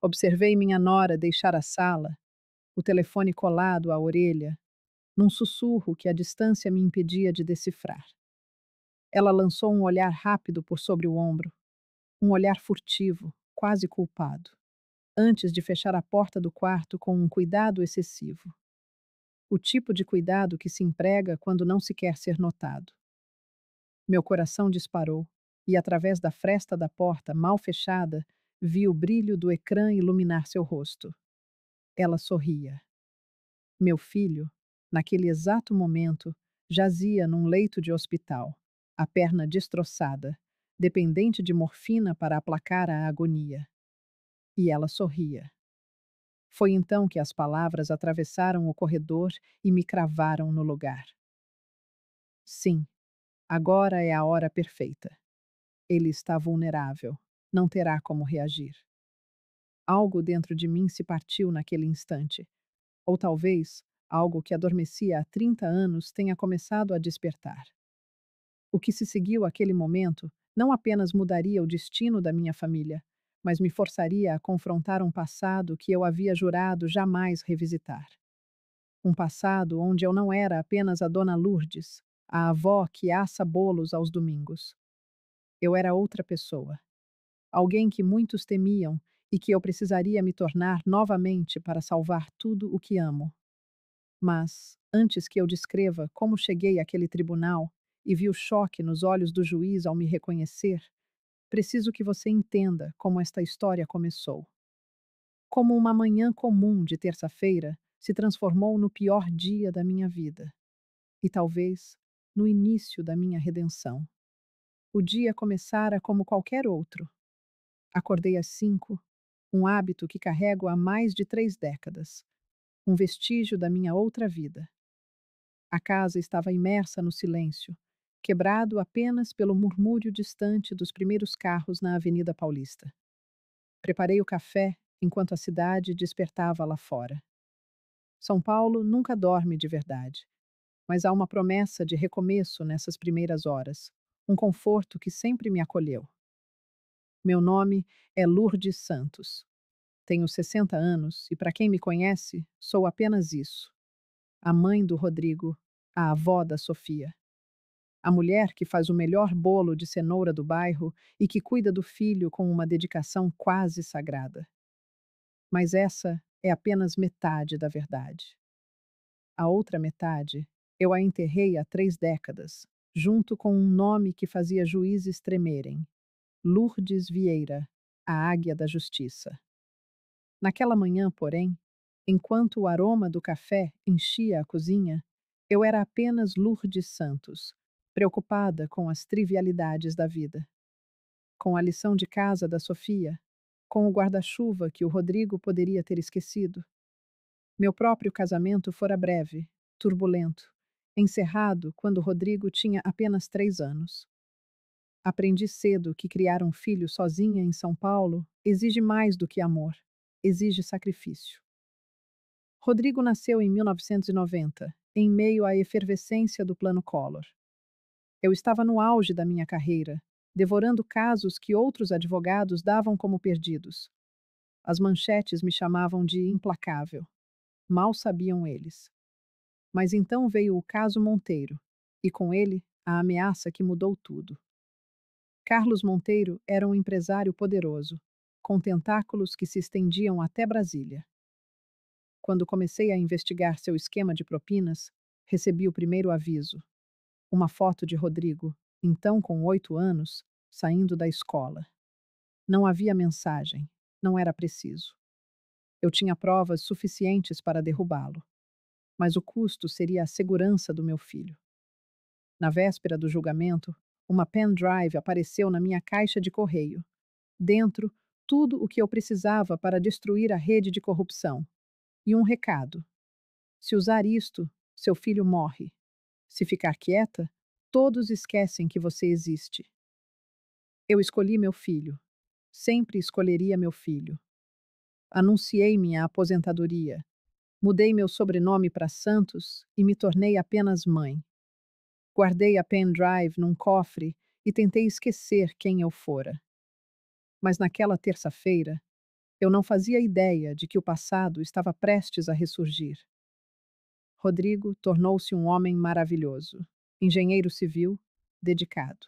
Observei minha nora deixar a sala, o telefone colado à orelha, num sussurro que a distância me impedia de decifrar. Ela lançou um olhar rápido por sobre o ombro, um olhar furtivo, quase culpado, antes de fechar a porta do quarto com um cuidado excessivo. O tipo de cuidado que se emprega quando não se quer ser notado. Meu coração disparou, e através da fresta da porta, mal fechada, vi o brilho do ecrã iluminar seu rosto. Ela sorria. Meu filho, naquele exato momento, jazia num leito de hospital, a perna destroçada, dependente de morfina para aplacar a agonia. E ela sorria. Foi então que as palavras atravessaram o corredor e me cravaram no lugar. Sim, agora é a hora perfeita. Ele está vulnerável, não terá como reagir. Algo dentro de mim se partiu naquele instante. Ou talvez algo que adormecia há 30 anos tenha começado a despertar. O que se seguiu àquele momento não apenas mudaria o destino da minha família, mas me forçaria a confrontar um passado que eu havia jurado jamais revisitar. Um passado onde eu não era apenas a Dona Lourdes, a avó que assa bolos aos domingos. Eu era outra pessoa. Alguém que muitos temiam e que eu precisaria me tornar novamente para salvar tudo o que amo. Mas, antes que eu descreva como cheguei àquele tribunal e vi o choque nos olhos do juiz ao me reconhecer, preciso que você entenda como esta história começou. Como uma manhã comum de terça-feira se transformou no pior dia da minha vida. E talvez no início da minha redenção. O dia começara como qualquer outro. Acordei às 5, um hábito que carrego há mais de 3 décadas, um vestígio da minha outra vida. A casa estava imersa no silêncio, quebrado apenas pelo murmúrio distante dos primeiros carros na Avenida Paulista. Preparei o café enquanto a cidade despertava lá fora. São Paulo nunca dorme de verdade, mas há uma promessa de recomeço nessas primeiras horas, um conforto que sempre me acolheu. Meu nome é Lourdes Santos. Tenho 60 anos e, para quem me conhece, sou apenas isso: a mãe do Rodrigo, a avó da Sofia. A mulher que faz o melhor bolo de cenoura do bairro e que cuida do filho com uma dedicação quase sagrada. Mas essa é apenas metade da verdade. A outra metade eu a enterrei há 3 décadas, junto com um nome que fazia juízes tremerem: Lourdes Vieira, a Águia da Justiça. Naquela manhã, porém, enquanto o aroma do café enchia a cozinha, eu era apenas Lourdes Santos, preocupada com as trivialidades da vida, com a lição de casa da Sofia, com o guarda-chuva que o Rodrigo poderia ter esquecido. Meu próprio casamento fora breve, turbulento, encerrado quando Rodrigo tinha apenas 3 anos. Aprendi cedo que criar um filho sozinha em São Paulo exige mais do que amor, exige sacrifício. Rodrigo nasceu em 1990, em meio à efervescência do Plano Collor. Eu estava no auge da minha carreira, devorando casos que outros advogados davam como perdidos. As manchetes me chamavam de implacável. Mal sabiam eles. Mas então veio o caso Monteiro, e com ele a ameaça que mudou tudo. Carlos Monteiro era um empresário poderoso, com tentáculos que se estendiam até Brasília. Quando comecei a investigar seu esquema de propinas, recebi o primeiro aviso. Uma foto de Rodrigo, então com 8 anos, saindo da escola. Não havia mensagem, não era preciso. Eu tinha provas suficientes para derrubá-lo. Mas o custo seria a segurança do meu filho. Na véspera do julgamento, uma pendrive apareceu na minha caixa de correio. Dentro, tudo o que eu precisava para destruir a rede de corrupção. E um recado: se usar isto, seu filho morre. Se ficar quieta, todos esquecem que você existe. Eu escolhi meu filho. Sempre escolheria meu filho. Anunciei minha aposentadoria. Mudei meu sobrenome para Santos e me tornei apenas mãe. Guardei a pendrive num cofre e tentei esquecer quem eu fora. Mas naquela terça-feira, Eu não fazia ideia de que o passado estava prestes a ressurgir. Rodrigo tornou-se um homem maravilhoso, engenheiro civil, dedicado.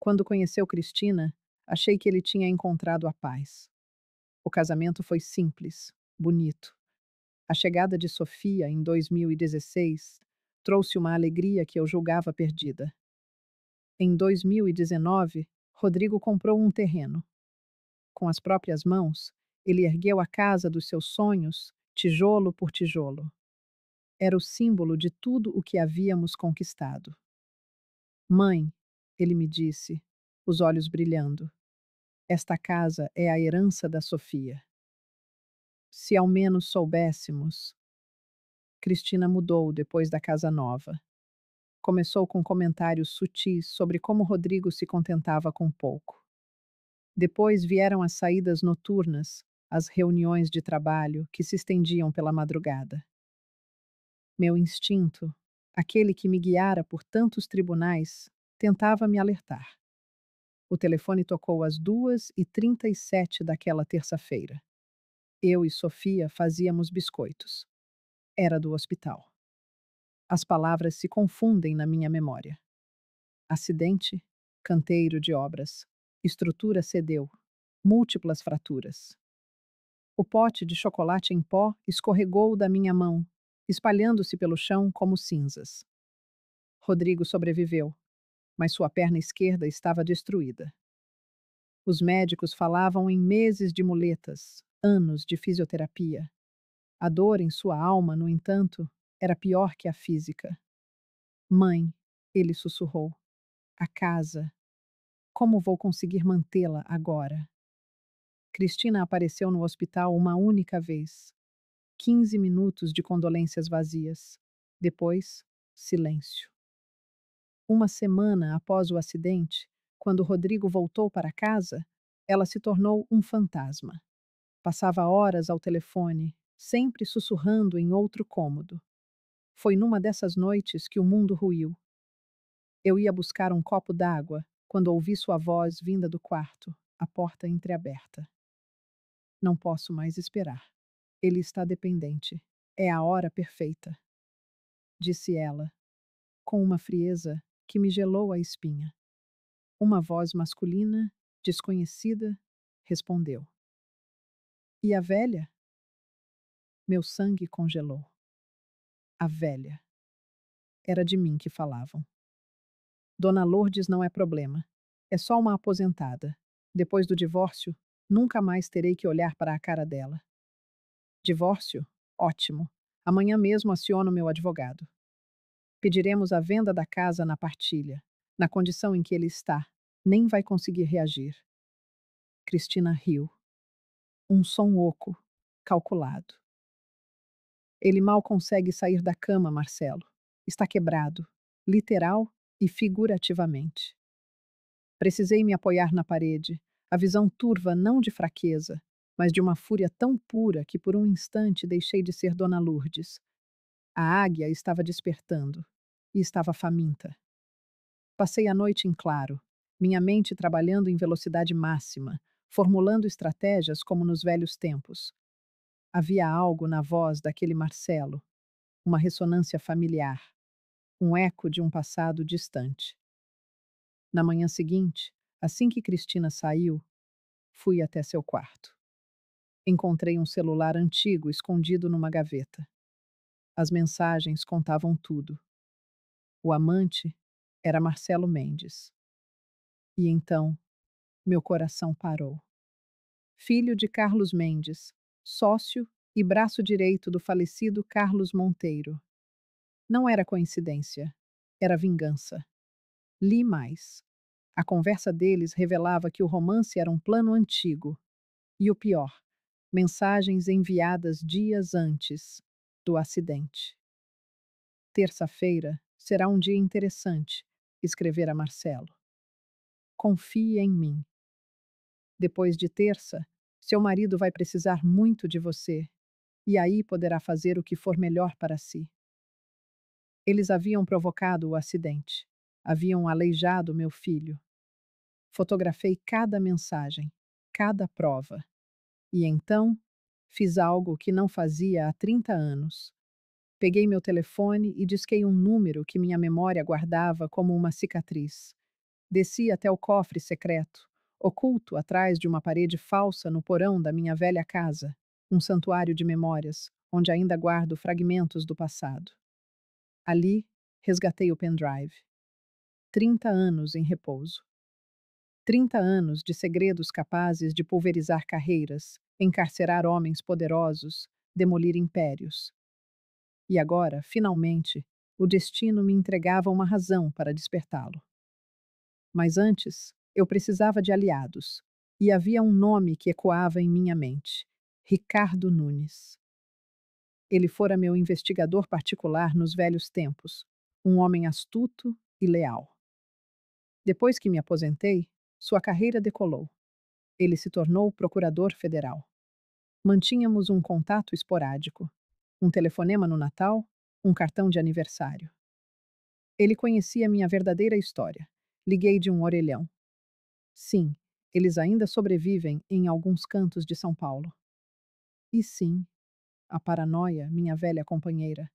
Quando conheceu Cristina, achei que ele tinha encontrado a paz. O casamento foi simples, bonito. A chegada de Sofia em 2016 trouxe uma alegria que eu julgava perdida. Em 2019, Rodrigo comprou um terreno. Com as próprias mãos, ele ergueu a casa dos seus sonhos, tijolo por tijolo. Era o símbolo de tudo o que havíamos conquistado. Mãe, ele me disse, os olhos brilhando, esta casa é a herança da Sofia. Se ao menos soubéssemos. Cristina mudou depois da casa nova. Começou com comentários sutis sobre como Rodrigo se contentava com pouco. Depois vieram as saídas noturnas, as reuniões de trabalho que se estendiam pela madrugada. Meu instinto, aquele que me guiara por tantos tribunais, tentava me alertar. O telefone tocou às 2h37 daquela terça-feira. Eu e Sofia fazíamos biscoitos. Era do hospital. As palavras se confundem na minha memória. Acidente, canteiro de obras, estrutura cedeu, múltiplas fraturas. O pote de chocolate em pó escorregou da minha mão, espalhando-se pelo chão como cinzas. Rodrigo sobreviveu, mas sua perna esquerda estava destruída. Os médicos falavam em meses de muletas, anos de fisioterapia. A dor em sua alma, no entanto, era pior que a física. Mãe, ele sussurrou, a casa. Como vou conseguir mantê-la agora? Cristina apareceu no hospital uma única vez. 15 minutos de condolências vazias. Depois, silêncio. Uma semana após o acidente, quando Rodrigo voltou para casa, ela se tornou um fantasma. Passava horas ao telefone, sempre sussurrando em outro cômodo. Foi numa dessas noites que o mundo ruiu. Eu ia buscar um copo d'água quando ouvi sua voz vinda do quarto, a porta entreaberta. Não posso mais esperar. Ele está dependente. É a hora perfeita, disse ela, com uma frieza que me gelou a espinha. Uma voz masculina, desconhecida, respondeu. E a velha? Meu sangue congelou. A velha. Era de mim que falavam. Dona Lourdes não é problema. É só uma aposentada. Depois do divórcio, nunca mais terei que olhar para a cara dela. Divórcio? Ótimo. Amanhã mesmo aciono meu advogado. Pediremos a venda da casa na partilha. Na condição em que ele está, nem vai conseguir reagir. Cristina riu. Um som oco, calculado. Ele mal consegue sair da cama, Marcelo. Está quebrado, literal e figurativamente. Precisei me apoiar na parede, a visão turva não de fraqueza, mas de uma fúria tão pura que por um instante deixei de ser Dona Lourdes. A águia estava despertando e estava faminta. Passei a noite em claro, minha mente trabalhando em velocidade máxima, formulando estratégias como nos velhos tempos. Havia algo na voz daquele Marcelo, uma ressonância familiar, um eco de um passado distante. Na manhã seguinte, assim que Cristina saiu, fui até seu quarto. Encontrei um celular antigo escondido numa gaveta. As mensagens contavam tudo. O amante era Marcelo Mendes. E então, meu coração parou. Filho de Carlos Mendes, sócio e braço direito do falecido Carlos Monteiro. Não era coincidência, era vingança. Li mais. A conversa deles revelava que o romance era um plano antigo. E o pior, mensagens enviadas dias antes do acidente. Terça-feira será um dia interessante, escrevera Marcelo. Confie em mim. Depois de terça, seu marido vai precisar muito de você, e aí poderá fazer o que for melhor para si. Eles haviam provocado o acidente. Haviam aleijado meu filho. Fotografei cada mensagem, cada prova. E então, fiz algo que não fazia há 30 anos. Peguei meu telefone e disquei um número que minha memória guardava como uma cicatriz. Desci até o cofre secreto, oculto atrás de uma parede falsa no porão da minha velha casa, um santuário de memórias, onde ainda guardo fragmentos do passado. Ali, resgatei o pendrive. 30 anos em repouso. 30 anos de segredos capazes de pulverizar carreiras, encarcerar homens poderosos, demolir impérios. E agora, finalmente, o destino me entregava uma razão para despertá-lo. Mas antes, eu precisava de aliados, e havia um nome que ecoava em minha mente: Ricardo Nunes. Ele fora meu investigador particular nos velhos tempos, um homem astuto e leal. Depois que me aposentei, sua carreira decolou. Ele se tornou procurador federal. Mantínhamos um contato esporádico, um telefonema no Natal, um cartão de aniversário. Ele conhecia minha verdadeira história. Liguei de um orelhão. Sim, eles ainda sobrevivem em alguns cantos de São Paulo. E sim, a paranoia, minha velha companheira,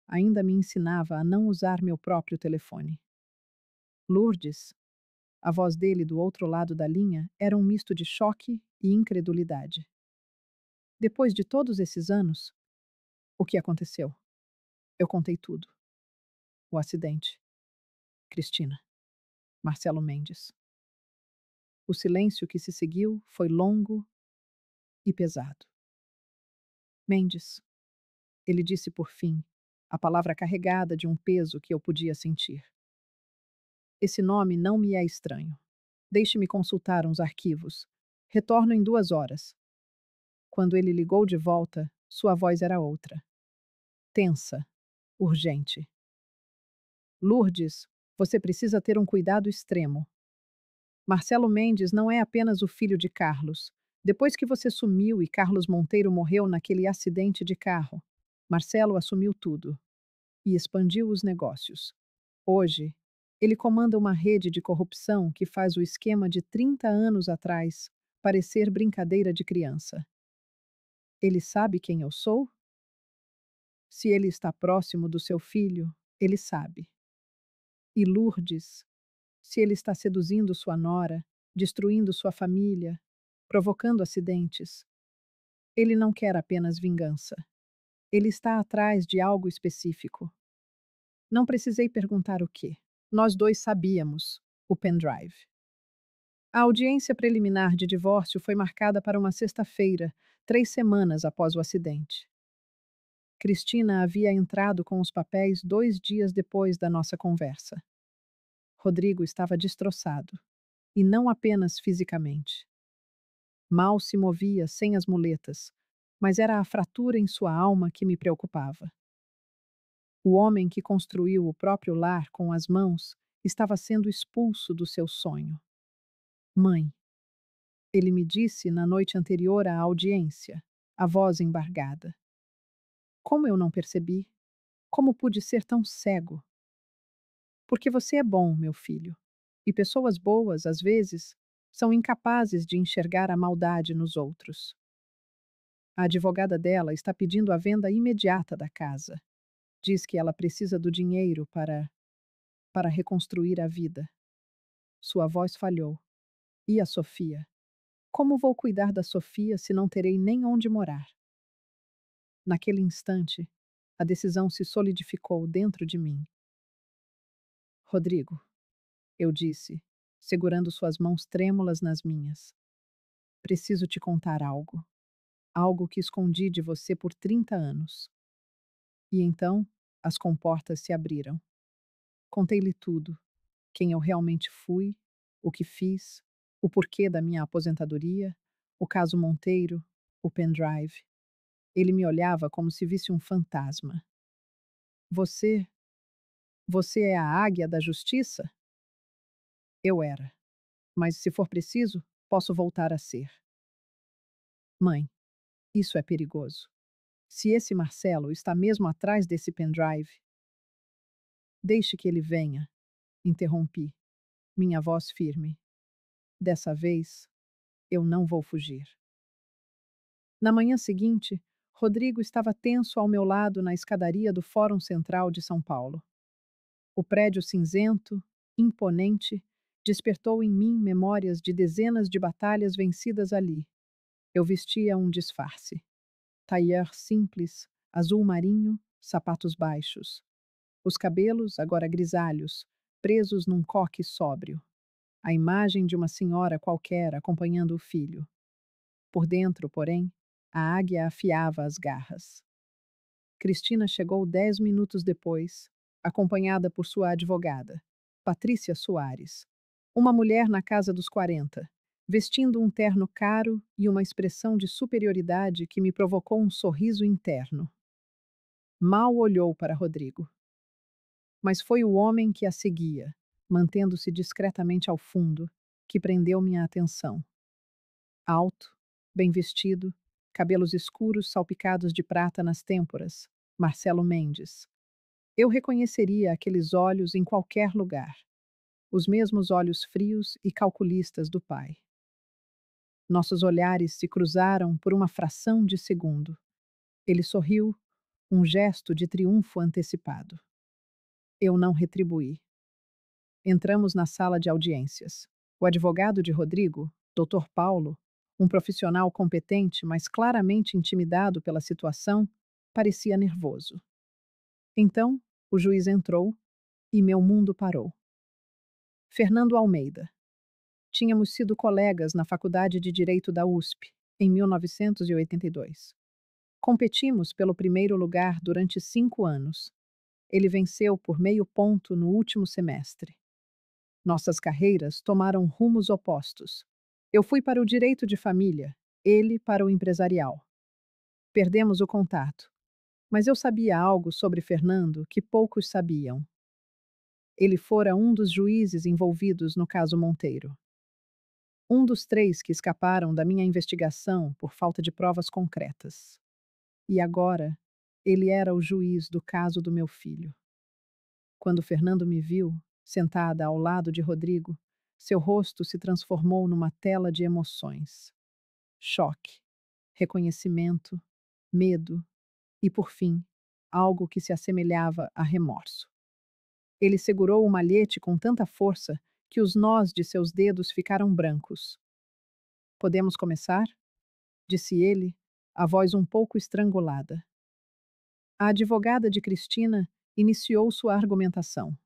ainda me ensinava a não usar meu próprio telefone. Lourdes, a voz dele do outro lado da linha, era um misto de choque e incredulidade. Depois de todos esses anos, o que aconteceu? Eu contei tudo. O acidente. Cristina. Marcelo Mendes. O silêncio que se seguiu foi longo e pesado. Mendes, ele disse por fim, a palavra carregada de um peso que eu podia sentir. Esse nome não me é estranho. Deixe-me consultar uns arquivos. Retorno em 2 horas. Quando ele ligou de volta, sua voz era outra. Tensa, urgente. Lourdes, você precisa ter um cuidado extremo. Marcelo Mendes não é apenas o filho de Carlos. Depois que você sumiu e Carlos Monteiro morreu naquele acidente de carro, Marcelo assumiu tudo e expandiu os negócios. Hoje, ele comanda uma rede de corrupção que faz o esquema de 30 anos atrás parecer brincadeira de criança. Ele sabe quem eu sou? Se ele está próximo do seu filho, ele sabe. E Lourdes, se ele está seduzindo sua nora, destruindo sua família, provocando acidentes, ele não quer apenas vingança. Ele está atrás de algo específico. Não precisei perguntar o que. Nós dois sabíamos: o pendrive. A audiência preliminar de divórcio foi marcada para uma sexta-feira, 3 semanas após o acidente. Cristina havia entrado com os papéis 2 dias depois da nossa conversa. Rodrigo estava destroçado, e não apenas fisicamente. Mal se movia sem as muletas, mas era a fratura em sua alma que me preocupava. O homem que construiu o próprio lar com as mãos estava sendo expulso do seu sonho. Mãe, ele me disse na noite anterior à audiência, a voz embargada. Como eu não percebi? Como pude ser tão cego? Porque você é bom, meu filho. E pessoas boas, às vezes, são incapazes de enxergar a maldade nos outros. A advogada dela está pedindo a venda imediata da casa. Diz que ela precisa do dinheiro para reconstruir a vida. Sua voz falhou. E a Sofia? Como vou cuidar da Sofia se não terei nem onde morar? Naquele instante, a decisão se solidificou dentro de mim. Rodrigo, eu disse, segurando suas mãos trêmulas nas minhas. Preciso te contar algo. Algo que escondi de você por 30 anos. E então, as comportas se abriram. Contei-lhe tudo. Quem eu realmente fui, o que fiz, o porquê da minha aposentadoria, o caso Monteiro, o pendrive. Ele me olhava como se visse um fantasma. Você, você é a águia da justiça? Eu era. Mas se for preciso, posso voltar a ser. Mãe, isso é perigoso. Se esse Marcelo está mesmo atrás desse pendrive, deixe que ele venha, interrompi, minha voz firme. Dessa vez, eu não vou fugir. Na manhã seguinte, Rodrigo estava tenso ao meu lado na escadaria do Fórum Central de São Paulo. O prédio cinzento, imponente, despertou em mim memórias de dezenas de batalhas vencidas ali. Eu vestia um disfarce. Tailleur simples, azul marinho, sapatos baixos. Os cabelos, agora grisalhos, presos num coque sóbrio. A imagem de uma senhora qualquer acompanhando o filho. Por dentro, porém, a águia afiava as garras. Cristina chegou 10 minutos depois, acompanhada por sua advogada, Patrícia Soares. Uma mulher na casa dos 40, vestindo um terno caro e uma expressão de superioridade que me provocou um sorriso interno. Mal olhou para Rodrigo. Mas foi o homem que a seguia, mantendo-se discretamente ao fundo, que prendeu minha atenção. Alto, bem vestido, cabelos escuros salpicados de prata nas têmporas, Marcelo Mendes. Eu reconheceria aqueles olhos em qualquer lugar. Os mesmos olhos frios e calculistas do pai. Nossos olhares se cruzaram por uma fração de segundo. Ele sorriu, um gesto de triunfo antecipado. Eu não retribuí. Entramos na sala de audiências. O advogado de Rodrigo, Dr. Paulo, um profissional competente, mas claramente intimidado pela situação, parecia nervoso. Então, o juiz entrou e meu mundo parou. Fernando Almeida. Tínhamos sido colegas na Faculdade de Direito da USP, em 1982. Competimos pelo primeiro lugar durante 5 anos. Ele venceu por meio ponto no último semestre. Nossas carreiras tomaram rumos opostos. Eu fui para o direito de família, ele para o empresarial. Perdemos o contato, mas eu sabia algo sobre Fernando que poucos sabiam. Ele fora um dos juízes envolvidos no caso Monteiro. Um dos 3 que escaparam da minha investigação por falta de provas concretas. E agora, ele era o juiz do caso do meu filho. Quando Fernando me viu, sentada ao lado de Rodrigo, seu rosto se transformou numa tela de emoções. Choque, reconhecimento, medo e, por fim, algo que se assemelhava a remorso. Ele segurou o malhete com tanta força que os nós de seus dedos ficaram brancos. Podemos começar? Disse ele, a voz um pouco estrangulada. A advogada de Cristina iniciou sua argumentação.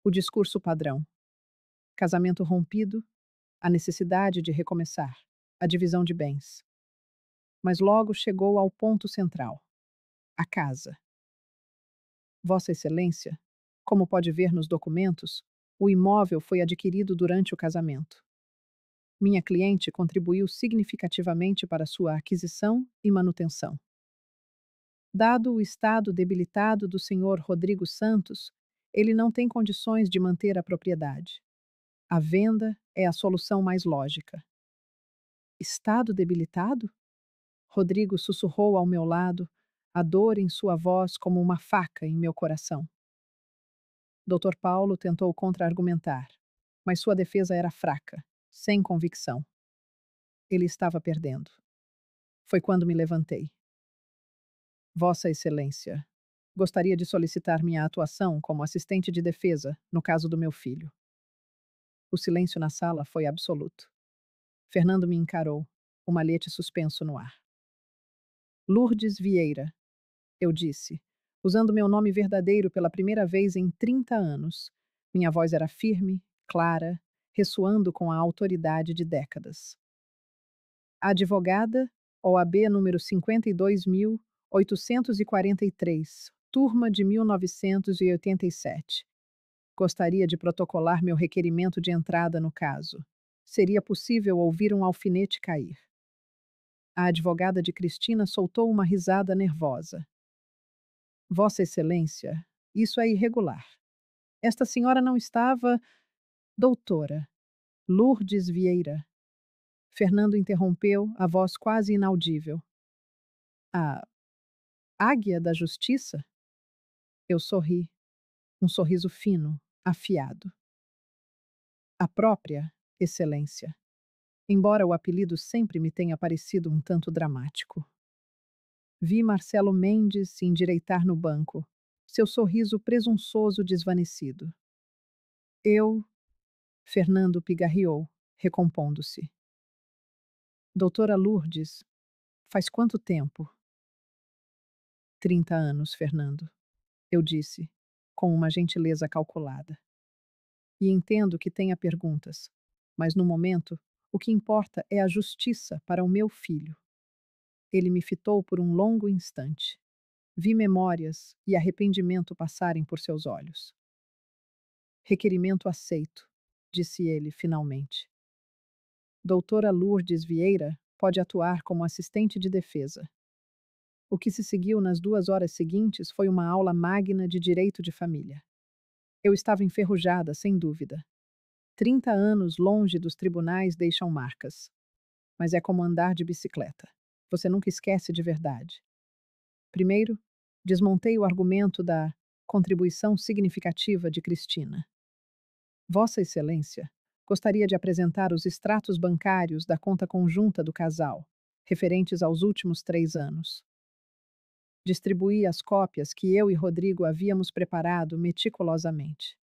O discurso padrão. Casamento rompido, a necessidade de recomeçar, a divisão de bens. Mas logo chegou ao ponto central: a casa. Vossa Excelência, como pode ver nos documentos, o imóvel foi adquirido durante o casamento. Minha cliente contribuiu significativamente para sua aquisição e manutenção. Dado o estado debilitado do senhor Rodrigo Santos, ele não tem condições de manter a propriedade. A venda é a solução mais lógica. Estado debilitado? Rodrigo sussurrou ao meu lado, a dor em sua voz como uma faca em meu coração. Dr. Paulo tentou contra-argumentar, mas sua defesa era fraca, sem convicção. Ele estava perdendo. Foi quando me levantei. Vossa Excelência, gostaria de solicitar minha atuação como assistente de defesa no caso do meu filho. O silêncio na sala foi absoluto. Fernando me encarou, o malhete suspenso no ar. Lourdes Vieira, eu disse, usando meu nome verdadeiro pela primeira vez em 30 anos. Minha voz era firme, clara, ressoando com a autoridade de décadas. Advogada, OAB número 52.843, turma de 1987. Gostaria de protocolar meu requerimento de entrada no caso. Seria possível ouvir um alfinete cair. A advogada de Cristina soltou uma risada nervosa. Vossa Excelência, isso é irregular. Esta senhora não estava. Doutora. Lourdes Vieira. Fernando interrompeu, a voz quase inaudível. A águia da justiça? Eu sorri. Um sorriso fino, afiado. A própria Excelência. embora o apelido sempre me tenha parecido um tanto dramático. Vi Marcelo Mendes se endireitar no banco, seu sorriso presunçoso desvanecido. Eu, Fernando pigarreou, recompondo-se. Doutora Lourdes, faz quanto tempo? 30 anos, Fernando, eu disse, com uma gentileza calculada. E entendo que tenha perguntas, mas no momento, o que importa é a justiça para o meu filho. Ele me fitou por um longo instante. Vi memórias e arrependimento passarem por seus olhos. Requerimento aceito, disse ele finalmente. Doutora Lourdes Vieira pode atuar como assistente de defesa. O que se seguiu nas 2 horas seguintes foi uma aula magna de direito de família. Eu estava enferrujada, sem dúvida. 30 anos longe dos tribunais deixam marcas. Mas é como andar de bicicleta. Você nunca esquece de verdade. Primeiro, desmontei o argumento da contribuição significativa de Cristina. Vossa Excelência, gostaria de apresentar os extratos bancários da conta conjunta do casal, referentes aos últimos 3 anos. Distribuí as cópias que eu e Rodrigo havíamos preparado meticulosamente.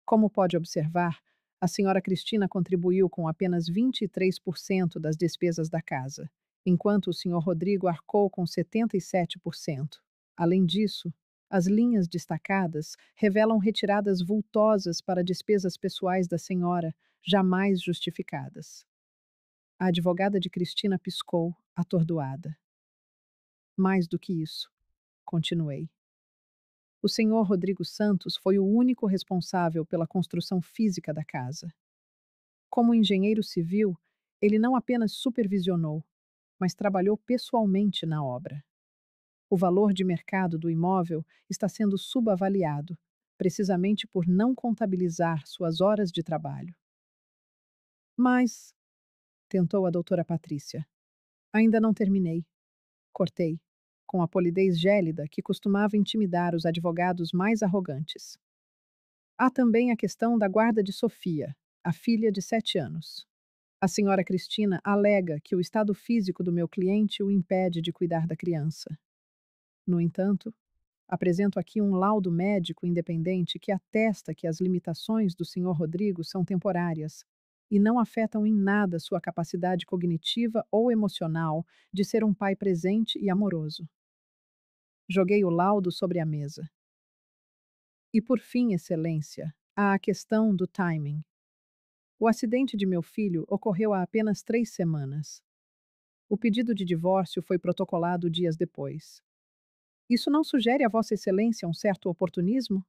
Como pode observar, a senhora Cristina contribuiu com apenas 23% das despesas da casa, enquanto o senhor Rodrigo arcou com 77%. Além disso, as linhas destacadas revelam retiradas vultosas para despesas pessoais da senhora, jamais justificadas. A advogada de Cristina piscou, atordoada. Mais do que isso, continuei. O senhor Rodrigo Santos foi o único responsável pela construção física da casa. Como engenheiro civil, ele não apenas supervisionou, mas trabalhou pessoalmente na obra. O valor de mercado do imóvel está sendo subavaliado, precisamente por não contabilizar suas horas de trabalho. Mas, tentou a doutora Patrícia, ainda não terminei. Cortei, com a polidez gélida que costumava intimidar os advogados mais arrogantes. Há também a questão da guarda de Sofia, a filha de 7 anos. A senhora Cristina alega que o estado físico do meu cliente o impede de cuidar da criança. No entanto, apresento aqui um laudo médico independente que atesta que as limitações do senhor Rodrigo são temporárias e não afetam em nada sua capacidade cognitiva ou emocional de ser um pai presente e amoroso. Joguei o laudo sobre a mesa. E por fim, Excelência, há a questão do timing. O acidente de meu filho ocorreu há apenas 3 semanas. O pedido de divórcio foi protocolado dias depois. Isso não sugere a Vossa Excelência um certo oportunismo?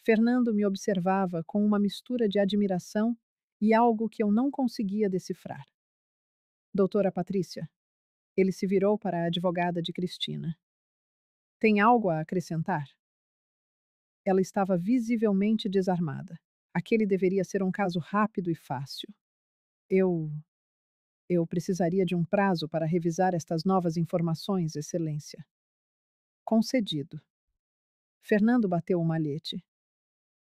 Fernando me observava com uma mistura de admiração e algo que eu não conseguia decifrar. Doutora Patrícia, ele se virou para a advogada de Cristina. Tem algo a acrescentar? Ela estava visivelmente desarmada. Aquele deveria ser um caso rápido e fácil. Eu. Eu precisaria de um prazo para revisar estas novas informações, Excelência. Concedido. Fernando bateu o malhete.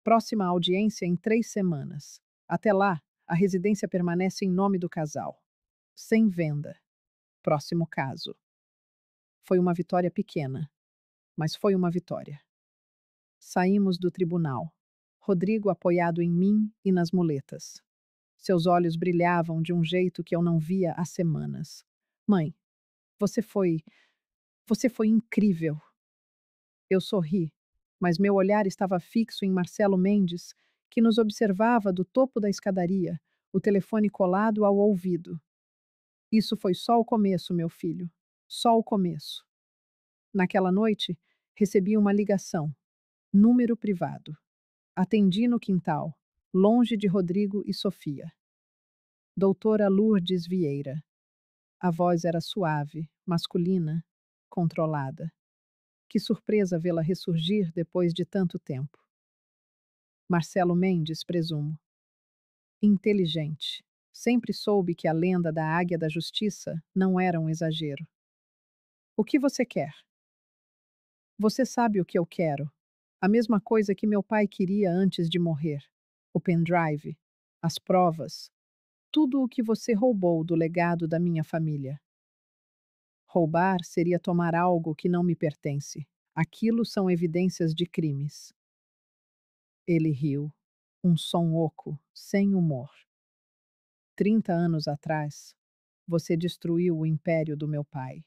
Próxima audiência em 3 semanas. Até lá, a residência permanece em nome do casal. Sem venda. Próximo caso. Foi uma vitória pequena, mas foi uma vitória. Saímos do tribunal. Rodrigo apoiado em mim e nas muletas. Seus olhos brilhavam de um jeito que eu não via há semanas. Mãe, você foi. Você foi incrível. Eu sorri, mas meu olhar estava fixo em Marcelo Mendes, que nos observava do topo da escadaria, o telefone colado ao ouvido. Isso foi só o começo, meu filho. Só o começo. Naquela noite, recebi uma ligação. Número privado. Atendi no quintal, longe de Rodrigo e Sofia. Doutora Lourdes Vieira. A voz era suave, masculina, controlada. Que surpresa vê-la ressurgir depois de tanto tempo. Marcelo Mendes, presumo. Inteligente. Sempre soube que a lenda da Águia da Justiça não era um exagero. O que você quer? Você sabe o que eu quero. A mesma coisa que meu pai queria antes de morrer. O pendrive. As provas. tudo o que você roubou do legado da minha família. Roubar seria tomar algo que não me pertence. Aquilo são evidências de crimes. Ele riu, um som oco, sem humor. 30 anos atrás, você destruiu o império do meu pai.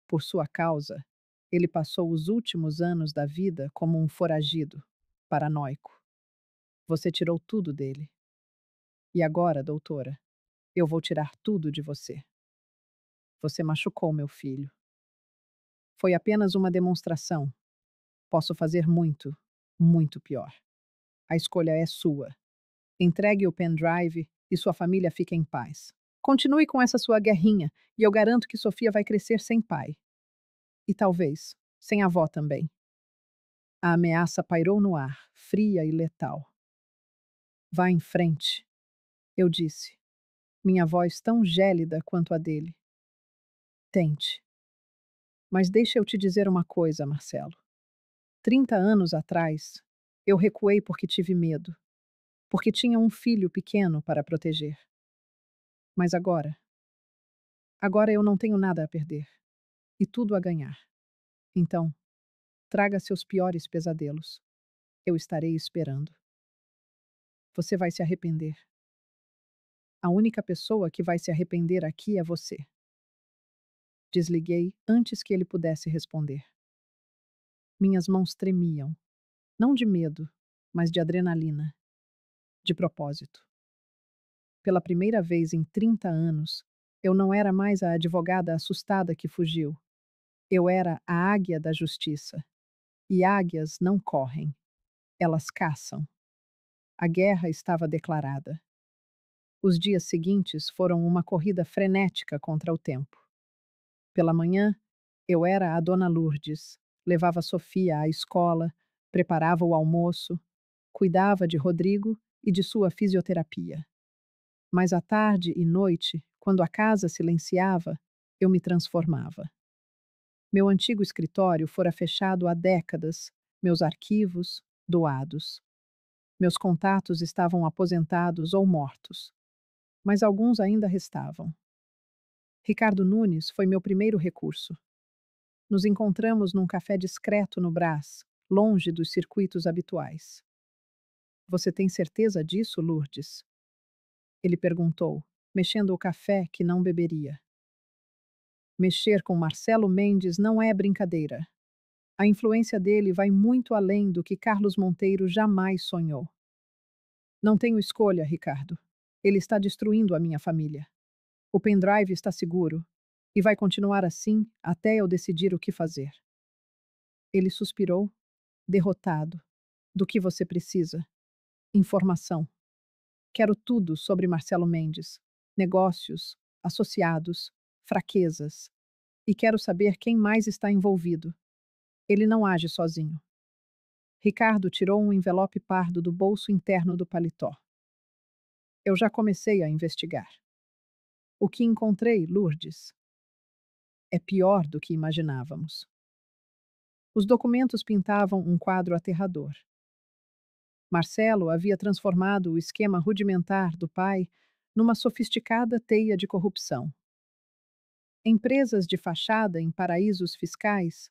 Por sua causa, ele passou os últimos anos da vida como um foragido, paranoico. Você tirou tudo dele. E agora, doutora, eu vou tirar tudo de você. Você machucou meu filho. Foi apenas uma demonstração. Posso fazer muito, muito pior. A escolha é sua. Entregue o pendrive e sua família fica em paz. Continue com essa sua guerrinha e eu garanto que Sofia vai crescer sem pai. E talvez sem avó também. A ameaça pairou no ar, fria e letal. Vá em frente, eu disse, minha voz tão gélida quanto a dele. Tente. Mas deixa eu te dizer uma coisa, Marcelo. 30 anos atrás, eu recuei porque tive medo, porque tinha um filho pequeno para proteger. Mas agora eu não tenho nada a perder e tudo a ganhar. Então, traga seus piores pesadelos. Eu estarei esperando. Você vai se arrepender. A única pessoa que vai se arrepender aqui é você. Desliguei antes que ele pudesse responder. Minhas mãos tremiam, não de medo, mas de adrenalina, de propósito. Pela primeira vez em 30 anos, eu não era mais a advogada assustada que fugiu. Eu era a águia da justiça. E águias não correm, elas caçam. A guerra estava declarada. Os dias seguintes foram uma corrida frenética contra o tempo. Pela manhã, eu era a Dona Lourdes, levava Sofia à escola, preparava o almoço, cuidava de Rodrigo e de sua fisioterapia. Mas à tarde e noite, quando a casa silenciava, eu me transformava. Meu antigo escritório fora fechado há décadas, meus arquivos, doados. Meus contatos estavam aposentados ou mortos, mas alguns ainda restavam. Ricardo Nunes foi meu primeiro recurso. Nos encontramos num café discreto no Brás, longe dos circuitos habituais. Você tem certeza disso, Lourdes? Ele perguntou, mexendo o café que não beberia. Mexer com Marcelo Mendes não é brincadeira. A influência dele vai muito além do que Carlos Monteiro jamais sonhou. Não tenho escolha, Ricardo. Ele está destruindo a minha família. O pendrive está seguro e vai continuar assim até eu decidir o que fazer. Ele suspirou, derrotado. Do que você precisa? Informação. Quero tudo sobre Marcelo Mendes: negócios, associados, fraquezas. E quero saber quem mais está envolvido. Ele não age sozinho. Ricardo tirou um envelope pardo do bolso interno do paletó. Eu já comecei a investigar. O que encontrei, Lourdes, é pior do que imaginávamos. Os documentos pintavam um quadro aterrador. Marcelo havia transformado o esquema rudimentar do pai numa sofisticada teia de corrupção. Empresas de fachada em paraísos fiscais,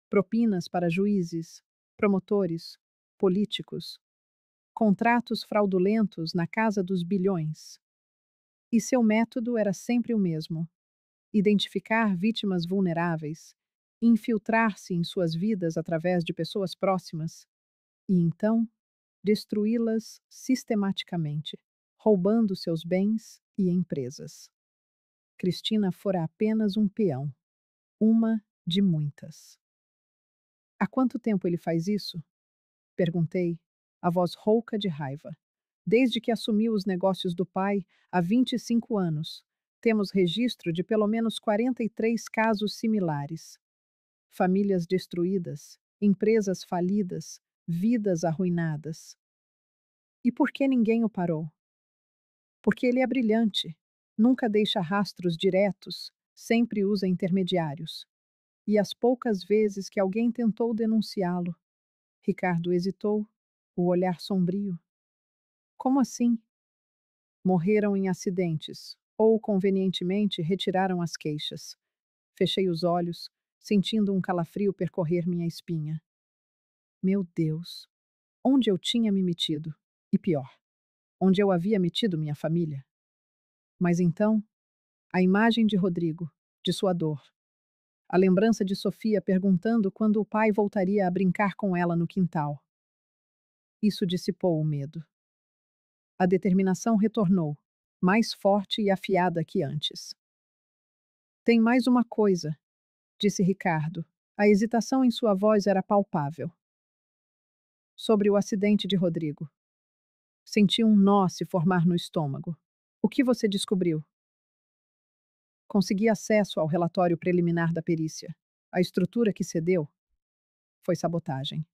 propinas para juízes, promotores, políticos, contratos fraudulentos na casa dos bilhões. E seu método era sempre o mesmo: identificar vítimas vulneráveis, infiltrar-se em suas vidas através de pessoas próximas e então destruí-las sistematicamente, roubando seus bens e empresas. Cristina fora apenas um peão, uma de muitas. Há quanto tempo ele faz isso? Perguntei, a voz rouca de raiva. Desde que assumiu os negócios do pai, há 25 anos. Temos registro de pelo menos 43 casos similares. Famílias destruídas, empresas falidas, vidas arruinadas. E por que ninguém o parou? Porque ele é brilhante, nunca deixa rastros diretos, sempre usa intermediários. E as poucas vezes que alguém tentou denunciá-lo, Ricardo hesitou, o olhar sombrio. Como assim? Morreram em acidentes ou, convenientemente, retiraram as queixas. Fechei os olhos, sentindo um calafrio percorrer minha espinha. Meu Deus, onde eu tinha me metido? E pior, onde eu havia metido minha família? Mas então, a imagem de Rodrigo, de sua dor, a lembrança de Sofia perguntando quando o pai voltaria a brincar com ela no quintal. Isso dissipou o medo. A determinação retornou, mais forte e afiada que antes. Tem mais uma coisa, disse Ricardo. A hesitação em sua voz era palpável. Sobre o acidente de Rodrigo. Senti um nó se formar no estômago. O que você descobriu? Consegui acesso ao relatório preliminar da perícia. A estrutura que cedeu foi sabotagem.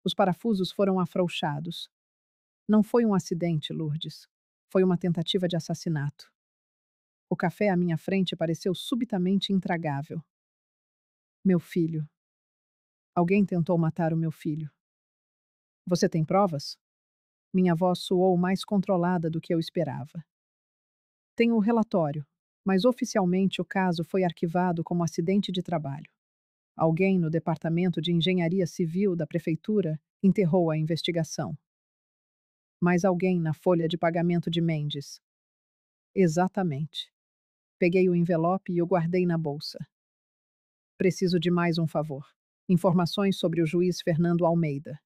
Os parafusos foram afrouxados. Não foi um acidente, Lourdes. Foi uma tentativa de assassinato. O café à minha frente pareceu subitamente intragável. Meu filho. Alguém tentou matar o meu filho. Você tem provas? Minha voz soou mais controlada do que eu esperava. Tenho o relatório, mas oficialmente o caso foi arquivado como acidente de trabalho. Alguém no Departamento de Engenharia Civil da Prefeitura enterrou a investigação. Mas alguém na folha de pagamento de Mendes. Exatamente. Peguei o envelope e o guardei na bolsa. Preciso de mais um favor. Informações sobre o juiz Fernando Almeida.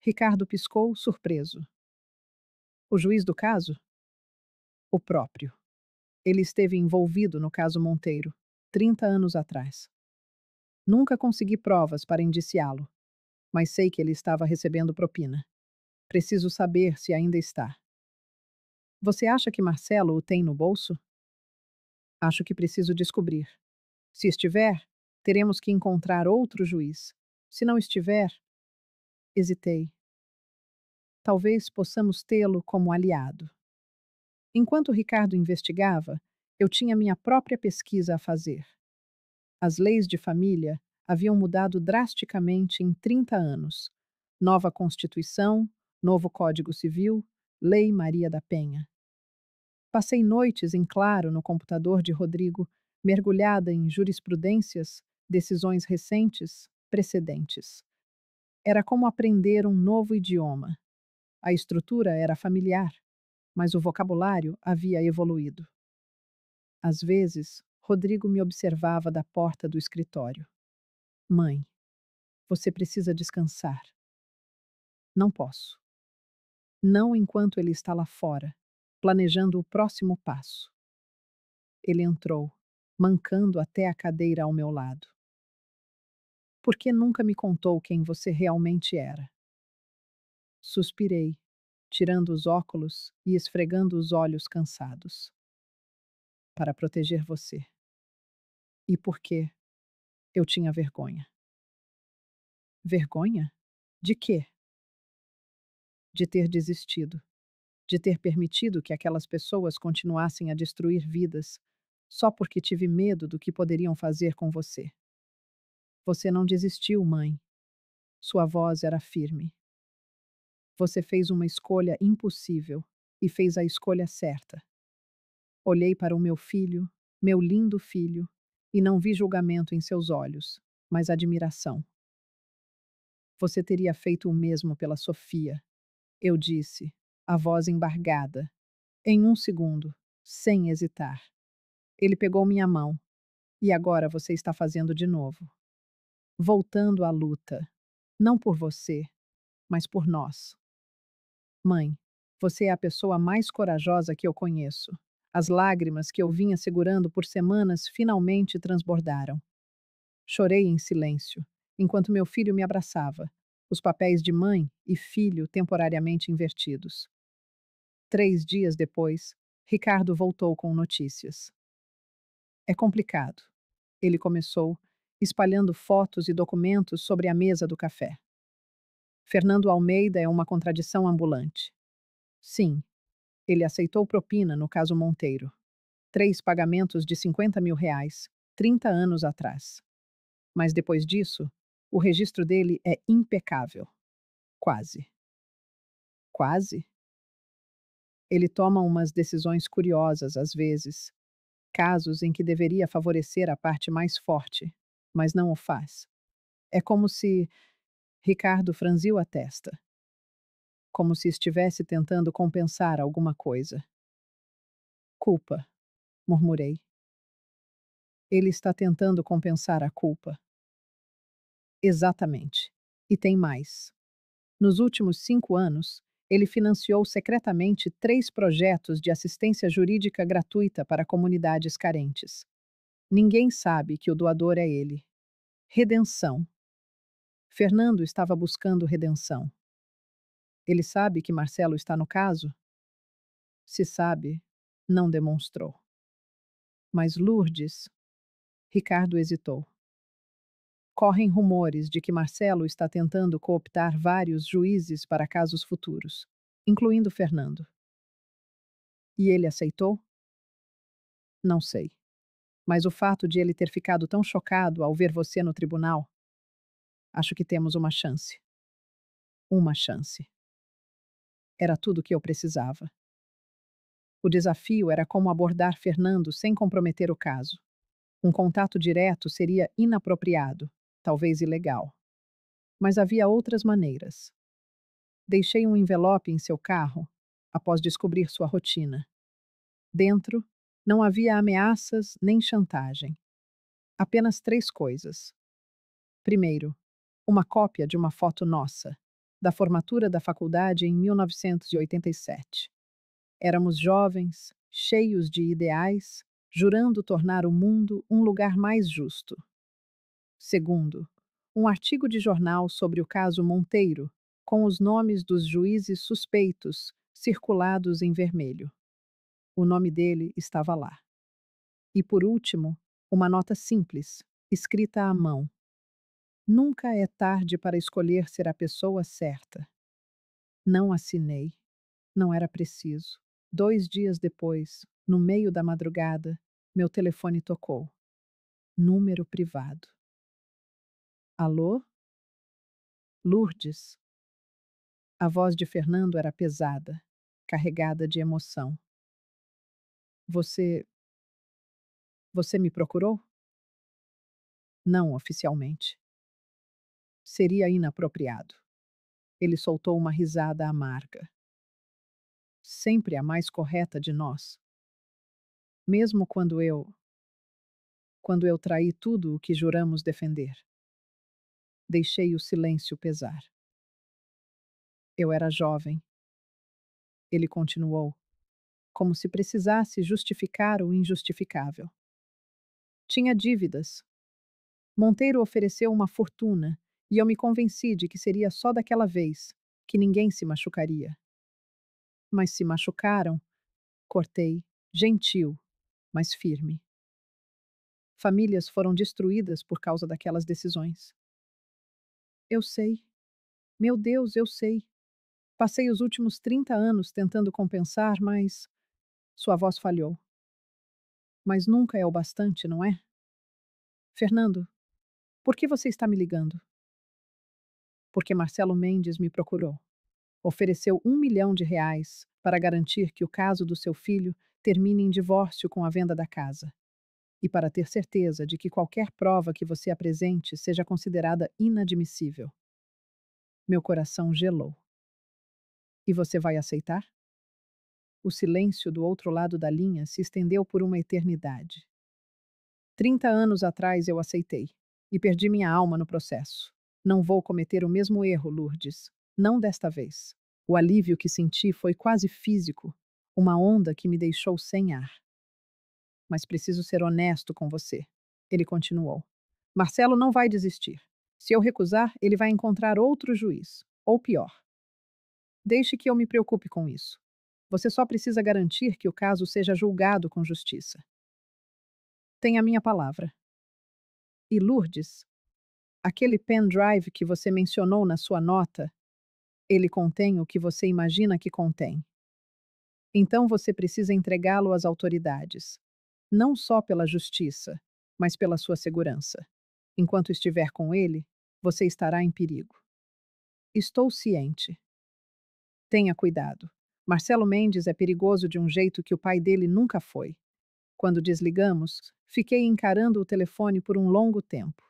Ricardo piscou, surpreso. O juiz do caso? O próprio. Ele esteve envolvido no caso Monteiro, 30 anos atrás. Nunca consegui provas para indiciá-lo, mas sei que ele estava recebendo propina. Preciso saber se ainda está. Você acha que Marcelo o tem no bolso? Acho que preciso descobrir. Se estiver, teremos que encontrar outro juiz. Se não estiver, hesitei. Talvez possamos tê-lo como aliado. Enquanto Ricardo investigava, eu tinha minha própria pesquisa a fazer. As leis de família haviam mudado drasticamente em 30 anos. Nova Constituição, novo Código Civil, Lei Maria da Penha. Passei noites em claro no computador de Rodrigo, mergulhada em jurisprudências, decisões recentes, precedentes. Era como aprender um novo idioma. A estrutura era familiar, mas o vocabulário havia evoluído. Às vezes, Rodrigo me observava da porta do escritório. Mãe, você precisa descansar. Não posso. Não enquanto ele está lá fora, planejando o próximo passo. Ele entrou, mancando até a cadeira ao meu lado. Por que nunca me contou quem você realmente era? Suspirei, tirando os óculos e esfregando os olhos cansados. Para proteger você. E por quê? Eu tinha vergonha. Vergonha? De quê? De ter desistido. De ter permitido que aquelas pessoas continuassem a destruir vidas, só porque tive medo do que poderiam fazer com você. Você não desistiu, mãe. Sua voz era firme. Você fez uma escolha impossível e fez a escolha certa. Olhei para o meu lindo filho, e não vi julgamento em seus olhos, mas admiração. Você teria feito o mesmo pela Sofia, eu disse, a voz embargada. Em um segundo, sem hesitar. Ele pegou minha mão. E agora você está fazendo de novo. Voltando à luta. Não por você, mas por nós. Mãe, você é a pessoa mais corajosa que eu conheço. As lágrimas que eu vinha segurando por semanas finalmente transbordaram. Chorei em silêncio, enquanto meu filho me abraçava, os papéis de mãe e filho temporariamente invertidos. 3 dias depois, Ricardo voltou com notícias. É complicado. Ele começou, espalhando fotos e documentos sobre a mesa do café. Fernando Almeida é uma contradição ambulante. Sim, ele aceitou propina no caso Monteiro. 3 pagamentos de R$ 50.000, 30 anos atrás. Mas depois disso, o registro dele é impecável. Quase. Quase? Ele toma umas decisões curiosas às vezes, casos em que deveria favorecer a parte mais forte, mas não o faz. É como se Ricardo franziu a testa, como se estivesse tentando compensar alguma coisa. Culpa, murmurei. Ele está tentando compensar a culpa. Exatamente. E tem mais. Nos últimos 5 anos, ele financiou secretamente 3 projetos de assistência jurídica gratuita para comunidades carentes. Ninguém sabe que o doador é ele. Redenção. Fernando estava buscando redenção. Ele sabe que Marcelo está no caso? Se sabe, não demonstrou. Mas Lourdes, Ricardo hesitou. Correm rumores de que Marcelo está tentando cooptar vários juízes para casos futuros, incluindo Fernando. E ele aceitou? Não sei. Mas o fato de ele ter ficado tão chocado ao ver você no tribunal, acho que temos uma chance. Uma chance. Era tudo o que eu precisava. O desafio era como abordar Fernando sem comprometer o caso. Um contato direto seria inapropriado, talvez ilegal. Mas havia outras maneiras. Deixei um envelope em seu carro, após descobrir sua rotina. Dentro, não havia ameaças nem chantagem. Apenas 3 coisas. Primeiro, uma cópia de uma foto nossa, da formatura da faculdade em 1987. Éramos jovens, cheios de ideais, jurando tornar o mundo um lugar mais justo. Segundo, um artigo de jornal sobre o caso Monteiro, com os nomes dos juízes suspeitos circulados em vermelho. O nome dele estava lá. E por último, uma nota simples, escrita à mão. Nunca é tarde para escolher ser a pessoa certa. Não assinei. Não era preciso. 2 dias depois, no meio da madrugada, meu telefone tocou. Número privado. Alô? Lourdes. A voz de Fernando era pesada, carregada de emoção. Você. Você me procurou? Não oficialmente. Seria inapropriado. Ele soltou uma risada amarga. Sempre a mais correta de nós. Mesmo quando eu traí tudo o que juramos defender. Deixei o silêncio pesar. Eu era jovem. Ele continuou, como se precisasse justificar o injustificável. Tinha dívidas. Monteiro ofereceu uma fortuna e eu me convenci de que seria só daquela vez, que ninguém se machucaria. Mas se machucaram, cortei, gentil, mas firme. Famílias foram destruídas por causa daquelas decisões. Eu sei. Meu Deus, eu sei. Passei os últimos 30 anos tentando compensar, mas. Sua voz falhou. Mas nunca é o bastante, não é? Fernando, por que você está me ligando? Porque Marcelo Mendes me procurou. Ofereceu R$ 1 milhão para garantir que o caso do seu filho termine em divórcio com a venda da casa. E para ter certeza de que qualquer prova que você apresente seja considerada inadmissível. Meu coração gelou. E você vai aceitar? O silêncio do outro lado da linha se estendeu por uma eternidade. 30 anos atrás eu aceitei. E perdi minha alma no processo. Não vou cometer o mesmo erro, Lourdes. Não desta vez. O alívio que senti foi quase físico. Uma onda que me deixou sem ar. Mas preciso ser honesto com você. Ele continuou. Marcelo não vai desistir. Se eu recusar, ele vai encontrar outro juiz. Ou pior. Deixe que eu me preocupe com isso. Você só precisa garantir que o caso seja julgado com justiça. Tem a minha palavra. E Lourdes, aquele pendrive que você mencionou na sua nota, ele contém o que você imagina que contém. Então você precisa entregá-lo às autoridades. Não só pela justiça, mas pela sua segurança. Enquanto estiver com ele, você estará em perigo. Estou ciente. Tenha cuidado. Marcelo Mendes é perigoso de um jeito que o pai dele nunca foi. Quando desligamos, fiquei encarando o telefone por um longo tempo.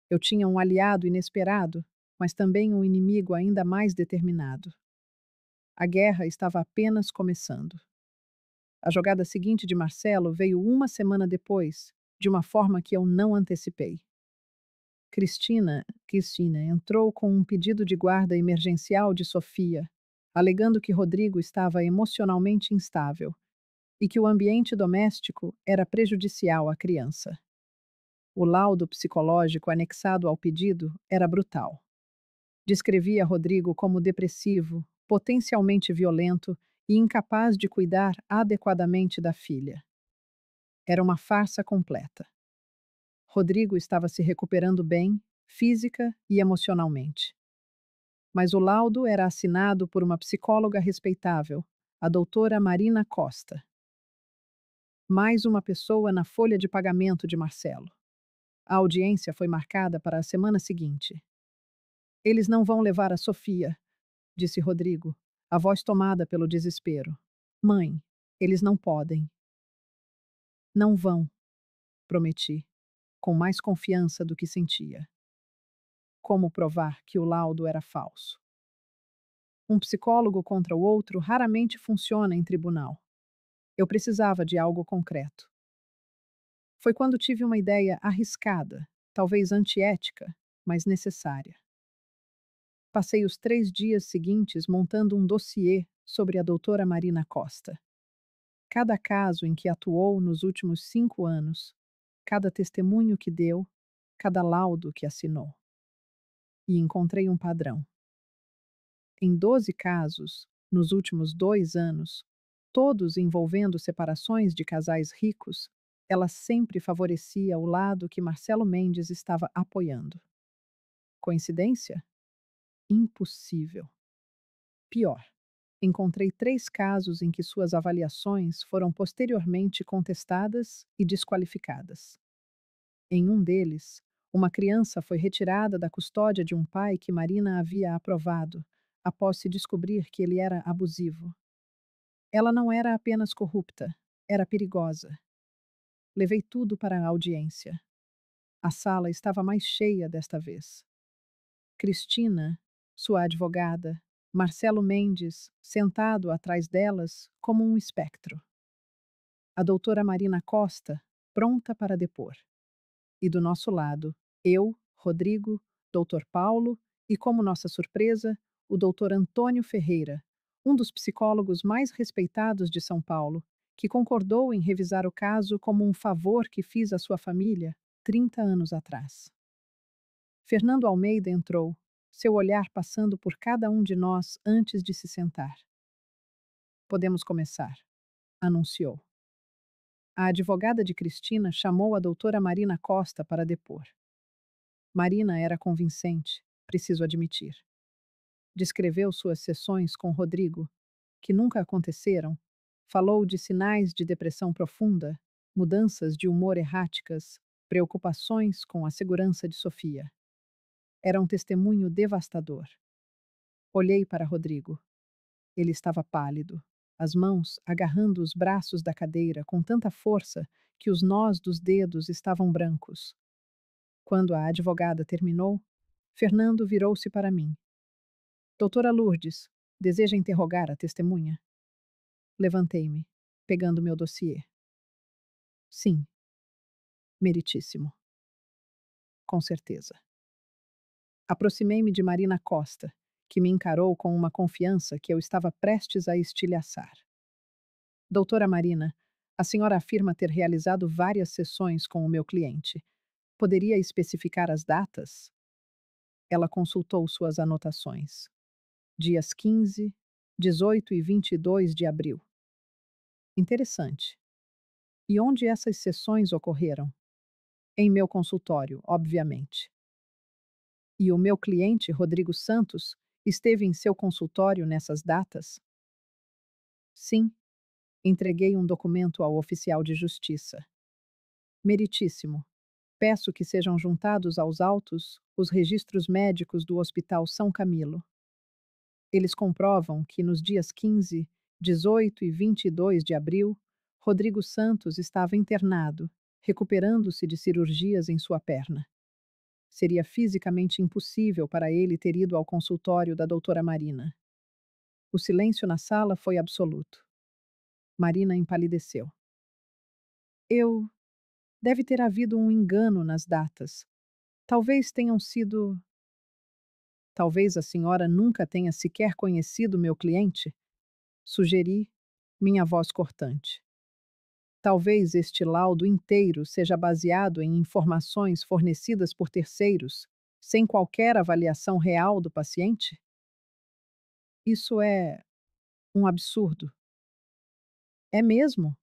Eu tinha um aliado inesperado, mas também um inimigo ainda mais determinado. A guerra estava apenas começando. A jogada seguinte de Marcelo veio uma semana depois, de uma forma que eu não antecipei. Cristina entrou com um pedido de guarda emergencial de Sofia, alegando que Rodrigo estava emocionalmente instável e que o ambiente doméstico era prejudicial à criança. O laudo psicológico anexado ao pedido era brutal. Descrevia Rodrigo como depressivo, potencialmente violento e incapaz de cuidar adequadamente da filha. Era uma farsa completa. Rodrigo estava se recuperando bem, física e emocionalmente. Mas o laudo era assinado por uma psicóloga respeitável, a doutora Marina Costa. Mais uma pessoa na folha de pagamento de Marcelo. A audiência foi marcada para a semana seguinte. Eles não vão levar a Sofia, disse Rodrigo, a voz tomada pelo desespero. Mãe, eles não podem. Não vão, prometi, com mais confiança do que sentia. Como provar que o laudo era falso? Um psicólogo contra o outro raramente funciona em tribunal. Eu precisava de algo concreto. Foi quando tive uma ideia arriscada, talvez antiética, mas necessária. Passei os 3 dias seguintes montando um dossiê sobre a doutora Marina Costa. Cada caso em que atuou nos últimos 5 anos, cada testemunho que deu, cada laudo que assinou. E encontrei um padrão. Em 12 casos, nos últimos 2 anos, todos envolvendo separações de casais ricos, ela sempre favorecia o lado que Marcelo Mendes estava apoiando. Coincidência? Impossível. Pior, encontrei 3 casos em que suas avaliações foram posteriormente contestadas e desqualificadas. Em um deles, uma criança foi retirada da custódia de um pai que Marina havia aprovado, após se descobrir que ele era abusivo. Ela não era apenas corrupta, era perigosa. Levei tudo para a audiência. A sala estava mais cheia desta vez. Cristina, sua advogada, Marcelo Mendes, sentado atrás delas como um espectro. A doutora Marina Costa, pronta para depor. E do nosso lado, eu, Rodrigo, doutor Paulo e, como nossa surpresa, o doutor Antônio Ferreira, um dos psicólogos mais respeitados de São Paulo, que concordou em revisar o caso como um favor que fiz à sua família 30 anos atrás. Fernando Almeida entrou, seu olhar passando por cada um de nós antes de se sentar. Podemos começar, anunciou. A advogada de Cristina chamou a doutora Marina Costa para depor. Marina era convincente, preciso admitir. Descreveu suas sessões com Rodrigo, que nunca aconteceram, falou de sinais de depressão profunda, mudanças de humor erráticas, preocupações com a segurança de Sofia. Era um testemunho devastador. Olhei para Rodrigo. Ele estava pálido, as mãos agarrando os braços da cadeira com tanta força que os nós dos dedos estavam brancos. Quando a advogada terminou, Fernando virou-se para mim. Doutora Lourdes, deseja interrogar a testemunha? Levantei-me, pegando meu dossiê. Sim. Meritíssimo. Com certeza. Aproximei-me de Marina Costa, que me encarou com uma confiança que eu estava prestes a estilhaçar. Doutora Marina, a senhora afirma ter realizado várias sessões com o meu cliente. Poderia especificar as datas? Ela consultou suas anotações. Dias 15, 18 e 22 de abril. Interessante. E onde essas sessões ocorreram? Em meu consultório, obviamente. E o meu cliente, Rodrigo Santos, esteve em seu consultório nessas datas? Sim. Entreguei um documento ao oficial de justiça. Meritíssimo. Peço que sejam juntados aos autos os registros médicos do Hospital São Camilo. Eles comprovam que nos dias 15 18 e 22 de abril, Rodrigo Santos estava internado, recuperando-se de cirurgias em sua perna. Seria fisicamente impossível para ele ter ido ao consultório da doutora Marina. O silêncio na sala foi absoluto. Marina empalideceu. Eu. Deve ter havido um engano nas datas. Talvez tenham sido. Talvez a senhora nunca tenha sequer conhecido meu cliente? Sugeri, minha voz cortante. Talvez este laudo inteiro seja baseado em informações fornecidas por terceiros, sem qualquer avaliação real do paciente? Isso é um absurdo. É mesmo?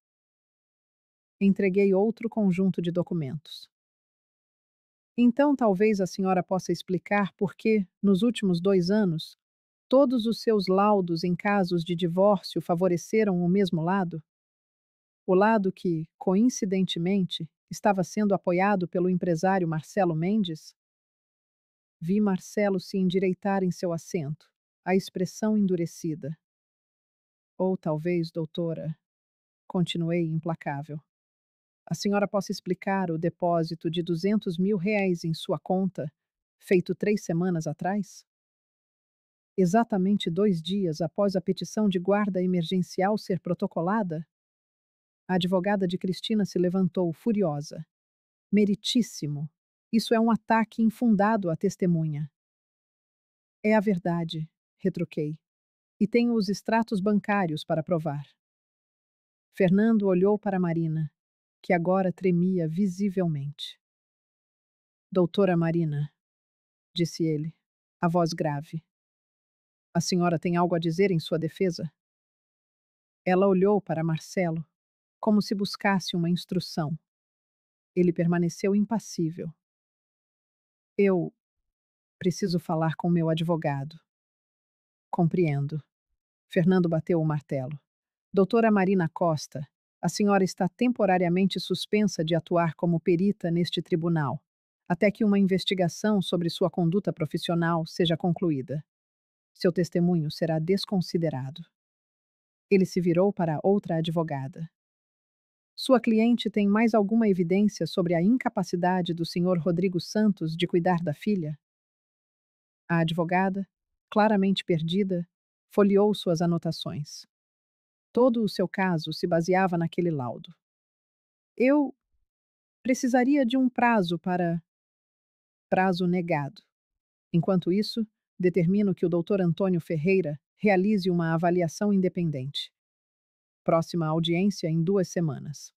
Entreguei outro conjunto de documentos. Então, talvez a senhora possa explicar por que, nos últimos 2 anos, todos os seus laudos em casos de divórcio favoreceram o mesmo lado? O lado que, coincidentemente, estava sendo apoiado pelo empresário Marcelo Mendes? Vi Marcelo se endireitar em seu assento, a expressão endurecida. Ou talvez, doutora, continuei implacável. A senhora possa explicar o depósito de R$ 200.000 em sua conta, feito 3 semanas atrás? Exatamente 2 dias após a petição de guarda emergencial ser protocolada? A advogada de Cristina se levantou, furiosa. Meritíssimo! Isso é um ataque infundado à testemunha. É a verdade, retruquei. E tenho os extratos bancários para provar. Fernando olhou para Marina, que agora tremia visivelmente. Doutora Marina, disse ele, a voz grave. A senhora tem algo a dizer em sua defesa? Ela olhou para Marcelo, como se buscasse uma instrução. Ele permaneceu impassível. Eu preciso falar com meu advogado. Compreendo. Fernando bateu o martelo. Doutora Marina Costa, a senhora está temporariamente suspensa de atuar como perita neste tribunal, até que uma investigação sobre sua conduta profissional seja concluída. Seu testemunho será desconsiderado. Ele se virou para outra advogada. Sua cliente tem mais alguma evidência sobre a incapacidade do senhor Rodrigo Santos de cuidar da filha? A advogada, claramente perdida, folheou suas anotações. Todo o seu caso se baseava naquele laudo. Eu precisaria de um prazo para. Prazo negado. Enquanto isso, determino que o Dr. Antônio Ferreira realize uma avaliação independente. Próxima audiência em 2 semanas.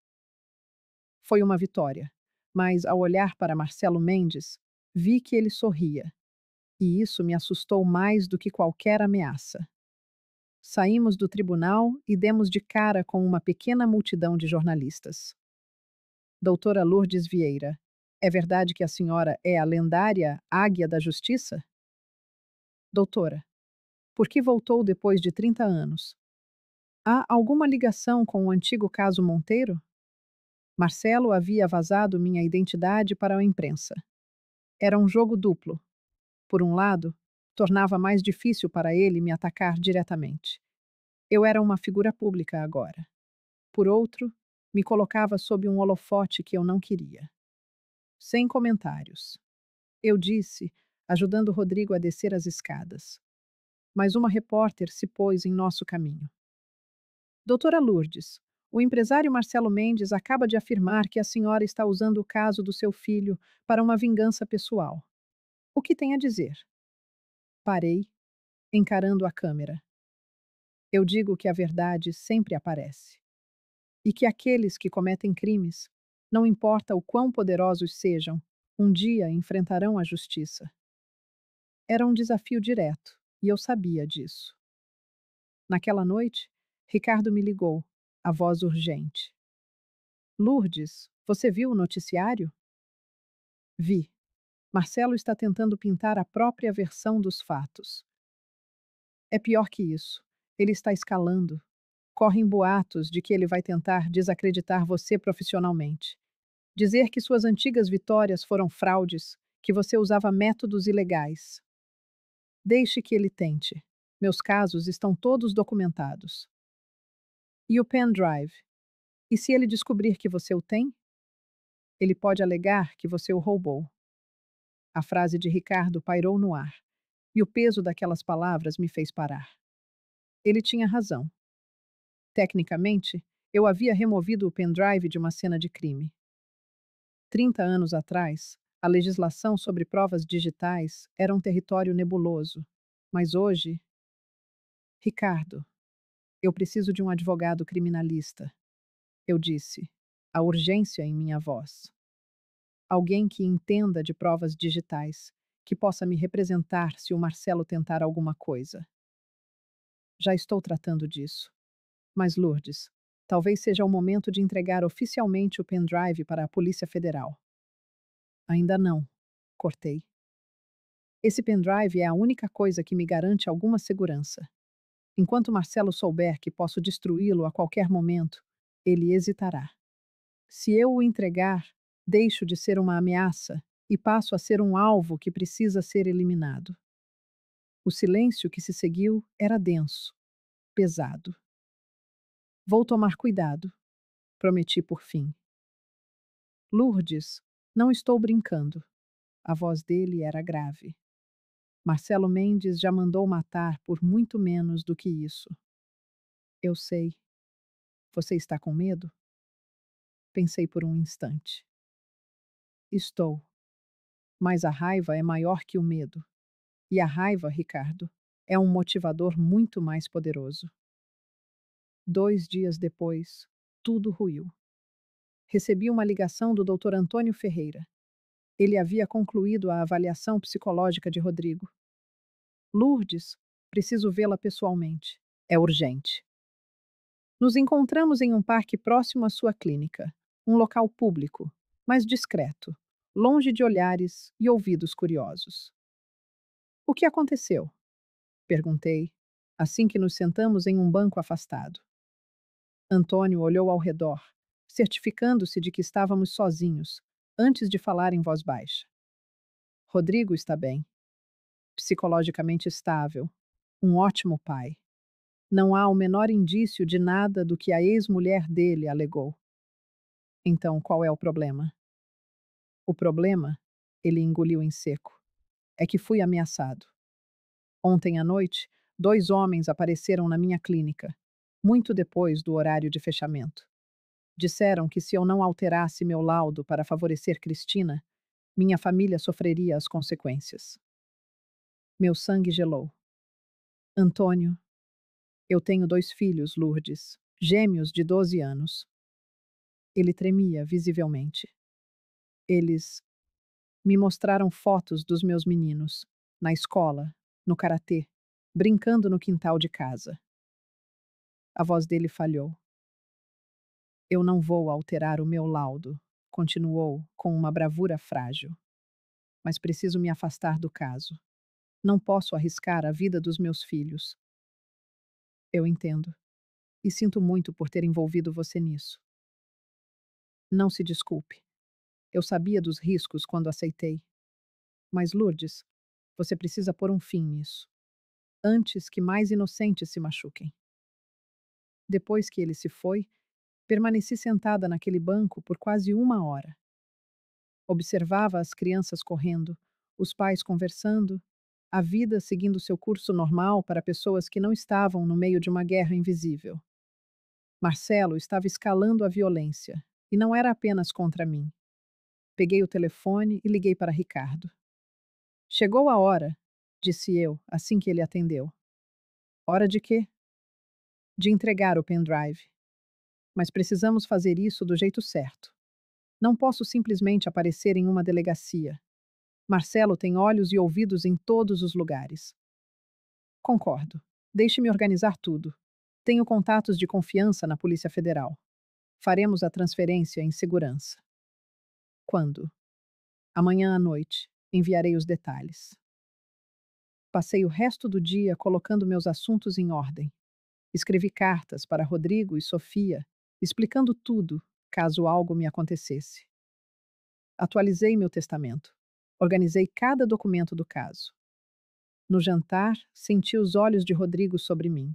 Foi uma vitória, mas ao olhar para Marcelo Mendes, vi que ele sorria. E isso me assustou mais do que qualquer ameaça. Saímos do tribunal e demos de cara com uma pequena multidão de jornalistas. Doutora Lourdes Vieira, é verdade que a senhora é a lendária Águia da Justiça? Doutora, por que voltou depois de 30 anos? Há alguma ligação com o antigo caso Monteiro? Marcelo havia vazado minha identidade para a imprensa. Era um jogo duplo. Por um lado, tornava mais difícil para ele me atacar diretamente. Eu era uma figura pública agora. Por outro, me colocava sob um holofote que eu não queria. Sem comentários. Eu disse, ajudando Rodrigo a descer as escadas. Mas uma repórter se pôs em nosso caminho. Doutora Lourdes, o empresário Marcelo Mendes acaba de afirmar que a senhora está usando o caso do seu filho para uma vingança pessoal. O que tem a dizer? Parei, encarando a câmera. Eu digo que a verdade sempre aparece. E que aqueles que cometem crimes, não importa o quão poderosos sejam, um dia enfrentarão a justiça. Era um desafio direto, e eu sabia disso. Naquela noite, Ricardo me ligou, a voz urgente. Lourdes, você viu o noticiário? Vi. Marcelo está tentando pintar a própria versão dos fatos. É pior que isso. Ele está escalando. Correm boatos de que ele vai tentar desacreditar você profissionalmente. Dizer que suas antigas vitórias foram fraudes, que você usava métodos ilegais. Deixe que ele tente. Meus casos estão todos documentados. E o pendrive? E se ele descobrir que você o tem? Ele pode alegar que você o roubou. A frase de Ricardo pairou no ar, e o peso daquelas palavras me fez parar. Ele tinha razão. Tecnicamente, eu havia removido o pendrive de uma cena de crime. 30 anos atrás, a legislação sobre provas digitais era um território nebuloso. Mas hoje, Ricardo, eu preciso de um advogado criminalista, eu disse, a urgência em minha voz. Alguém que entenda de provas digitais, que possa me representar se o Marcelo tentar alguma coisa. Já estou tratando disso. Mas, Lourdes, talvez seja o momento de entregar oficialmente o pendrive para a Polícia Federal. Ainda não, cortei. Esse pendrive é a única coisa que me garante alguma segurança. Enquanto Marcelo souber que posso destruí-lo a qualquer momento, ele hesitará. Se eu o entregar, deixo de ser uma ameaça e passo a ser um alvo que precisa ser eliminado. O silêncio que se seguiu era denso, pesado. Vou tomar cuidado, prometi por fim. Lourdes, não estou brincando. A voz dele era grave. Marcelo Mendes já mandou matar por muito menos do que isso. Eu sei. Você está com medo? Pensei por um instante. Estou. Mas a raiva é maior que o medo. E a raiva, Ricardo, é um motivador muito mais poderoso. 2 dias depois, tudo ruiu. Recebi uma ligação do Dr. Antônio Ferreira. Ele havia concluído a avaliação psicológica de Rodrigo. Lourdes, preciso vê-la pessoalmente. É urgente. Nos encontramos em um parque próximo à sua clínica, um local público, mas discreto, longe de olhares e ouvidos curiosos. O que aconteceu? Perguntei, assim que nos sentamos em um banco afastado. Antônio olhou ao redor, certificando-se de que estávamos sozinhos, antes de falar em voz baixa. Rodrigo está bem, psicologicamente estável, um ótimo pai. Não há o menor indício de nada do que a ex-mulher dele alegou. Então, qual é o problema? O problema, ele engoliu em seco, é que fui ameaçado. Ontem à noite, 2 homens apareceram na minha clínica, muito depois do horário de fechamento. Disseram que se eu não alterasse meu laudo para favorecer Cristina, minha família sofreria as consequências. Meu sangue gelou. Antônio, eu tenho 2 filhos, Lourdes, gêmeos de 12 anos. Ele tremia visivelmente. Eles me mostraram fotos dos meus meninos, na escola, no karatê, brincando no quintal de casa. A voz dele falhou. Eu não vou alterar o meu laudo, continuou com uma bravura frágil. Mas preciso me afastar do caso. Não posso arriscar a vida dos meus filhos. Eu entendo. E sinto muito por ter envolvido você nisso. Não se desculpe. Eu sabia dos riscos quando aceitei. Mas, Lourdes, você precisa pôr um fim nisso. Antes que mais inocentes se machuquem. Depois que ele se foi, permaneci sentada naquele banco por quase 1 hora. Observava as crianças correndo, os pais conversando, a vida seguindo seu curso normal para pessoas que não estavam no meio de uma guerra invisível. Marcelo estava escalando a violência, e não era apenas contra mim. Peguei o telefone e liguei para Ricardo. Chegou a hora, disse eu, assim que ele atendeu. Hora de quê? De entregar o pendrive. Mas precisamos fazer isso do jeito certo. Não posso simplesmente aparecer em uma delegacia. Marcelo tem olhos e ouvidos em todos os lugares. Concordo. Deixe-me organizar tudo. Tenho contatos de confiança na Polícia Federal. Faremos a transferência em segurança. Quando? Amanhã à noite. Enviarei os detalhes. Passei o resto do dia colocando meus assuntos em ordem. Escrevi cartas para Rodrigo e Sofia, explicando tudo, caso algo me acontecesse. Atualizei meu testamento. Organizei cada documento do caso. No jantar, senti os olhos de Rodrigo sobre mim.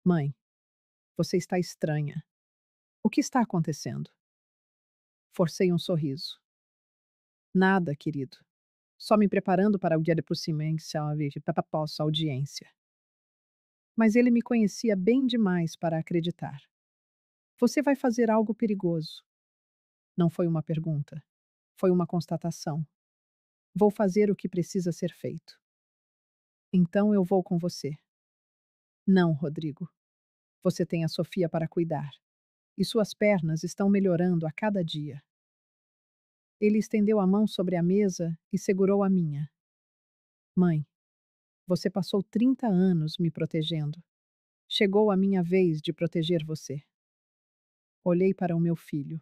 Mãe, Você está estranha. O que está acontecendo? Forcei um sorriso. Nada, querido. Só me preparando para o dia de proximência para a audiência. Mas ele me conhecia bem demais para acreditar. Você vai fazer algo perigoso. Não foi uma pergunta. Foi uma constatação. Vou fazer o que precisa ser feito. Então eu vou com você. Não, Rodrigo. Você tem a Sofia para cuidar. E suas pernas estão melhorando a cada dia. Ele estendeu a mão sobre a mesa e segurou a minha. Mãe, você passou 30 anos me protegendo. Chegou a minha vez de proteger você. Olhei para o meu filho.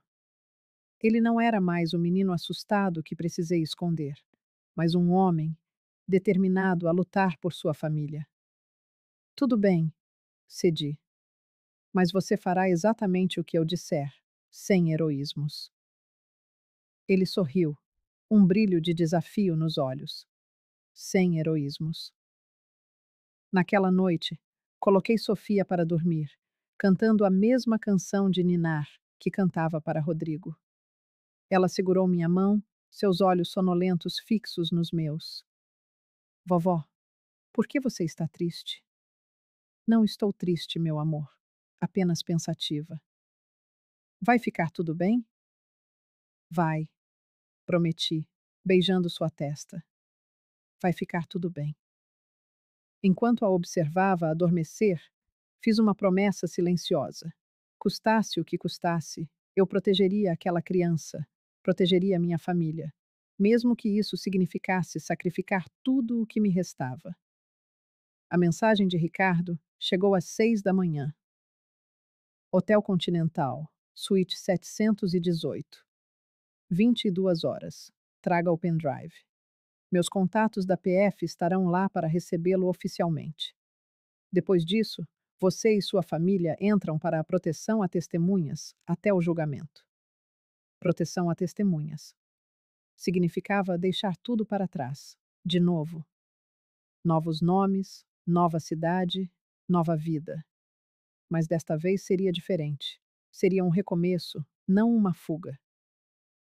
Ele não era mais o menino assustado que precisei esconder, mas um homem determinado a lutar por sua família. Tudo bem, cedi, mas você fará exatamente o que eu disser, sem heroísmos. Ele sorriu, um brilho de desafio nos olhos. Sem heroísmos. Naquela noite, coloquei Sofia para dormir, cantando a mesma canção de Ninar que cantava para Rodrigo. Ela segurou minha mão, seus olhos sonolentos fixos nos meus. Vovó, por que você está triste? Não estou triste, meu amor. Apenas pensativa. Vai ficar tudo bem? Vai, prometi, beijando sua testa. Vai ficar tudo bem. Enquanto a observava adormecer, fiz uma promessa silenciosa. Custasse o que custasse, eu protegeria aquela criança, protegeria minha família, mesmo que isso significasse sacrificar tudo o que me restava. A mensagem de Ricardo chegou às 6 da manhã. Hotel Continental, suíte 718. 22 horas. Traga o pendrive. Meus contatos da PF estarão lá para recebê-lo oficialmente. Depois disso, você e sua família entram para a proteção a testemunhas até o julgamento. Proteção a testemunhas. Significava deixar tudo para trás. De novo. Novos nomes, nova cidade, nova vida. Mas desta vez seria diferente. Seria um recomeço, não uma fuga.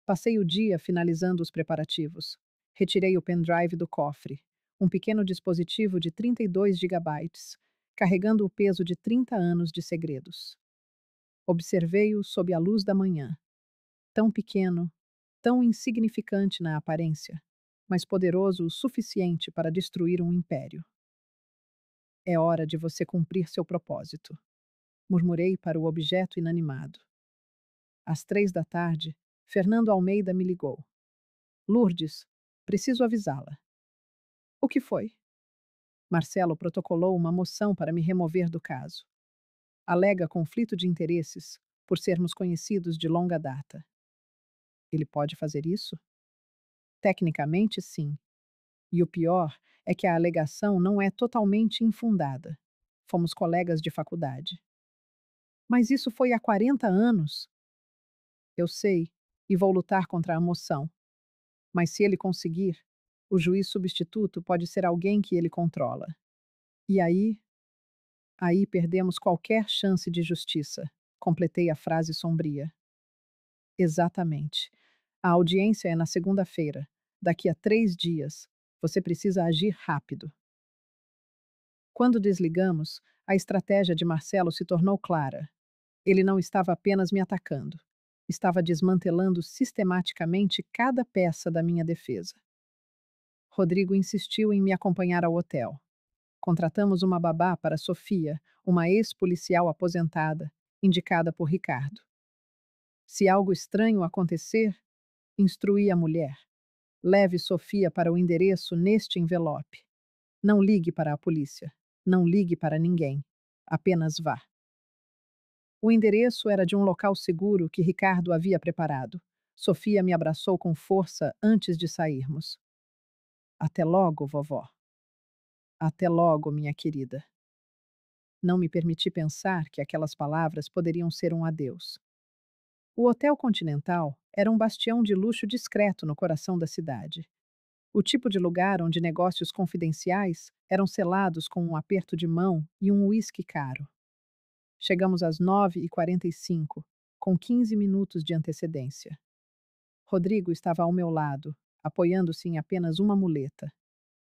Passei o dia finalizando os preparativos. Retirei o pendrive do cofre, um pequeno dispositivo de 32 gigabytes, carregando o peso de 30 anos de segredos. Observei-o sob a luz da manhã. Tão pequeno, tão insignificante na aparência, mas poderoso o suficiente para destruir um império. É hora de você cumprir seu propósito, murmurei para o objeto inanimado. Às 3 da tarde, Fernando Almeida me ligou. Lourdes, preciso avisá-la. O que foi? Marcelo protocolou uma moção para me remover do caso. Alega conflito de interesses, por sermos conhecidos de longa data. Ele pode fazer isso? Tecnicamente, sim. E o pior é que a alegação não é totalmente infundada. Fomos colegas de faculdade. Mas isso foi há 40 anos. Eu sei, e vou lutar contra a moção. Mas se ele conseguir, o juiz substituto pode ser alguém que ele controla. E aí perdemos qualquer chance de justiça. Completei a frase sombria. Exatamente. A audiência é na segunda-feira. Daqui a 3 dias. Você precisa agir rápido. Quando desligamos, a estratégia de Marcelo se tornou clara. Ele não estava apenas me atacando. Estava desmantelando sistematicamente cada peça da minha defesa. Rodrigo insistiu em me acompanhar ao hotel. Contratamos uma babá para Sofia, uma ex-policial aposentada, indicada por Ricardo. Se algo estranho acontecer, instruí a mulher. Leve Sofia para o endereço neste envelope. Não ligue para a polícia. Não ligue para ninguém. Apenas vá. O endereço era de um local seguro que Ricardo havia preparado. Sofia me abraçou com força antes de sairmos. Até logo, vovó. Até logo, minha querida. Não me permiti pensar que aquelas palavras poderiam ser um adeus. O Hotel Continental era um bastião de luxo discreto no coração da cidade. O tipo de lugar onde negócios confidenciais eram selados com um aperto de mão e um uísque caro. Chegamos às 9h45, com 15 minutos de antecedência. Rodrigo estava ao meu lado, apoiando-se em apenas uma muleta.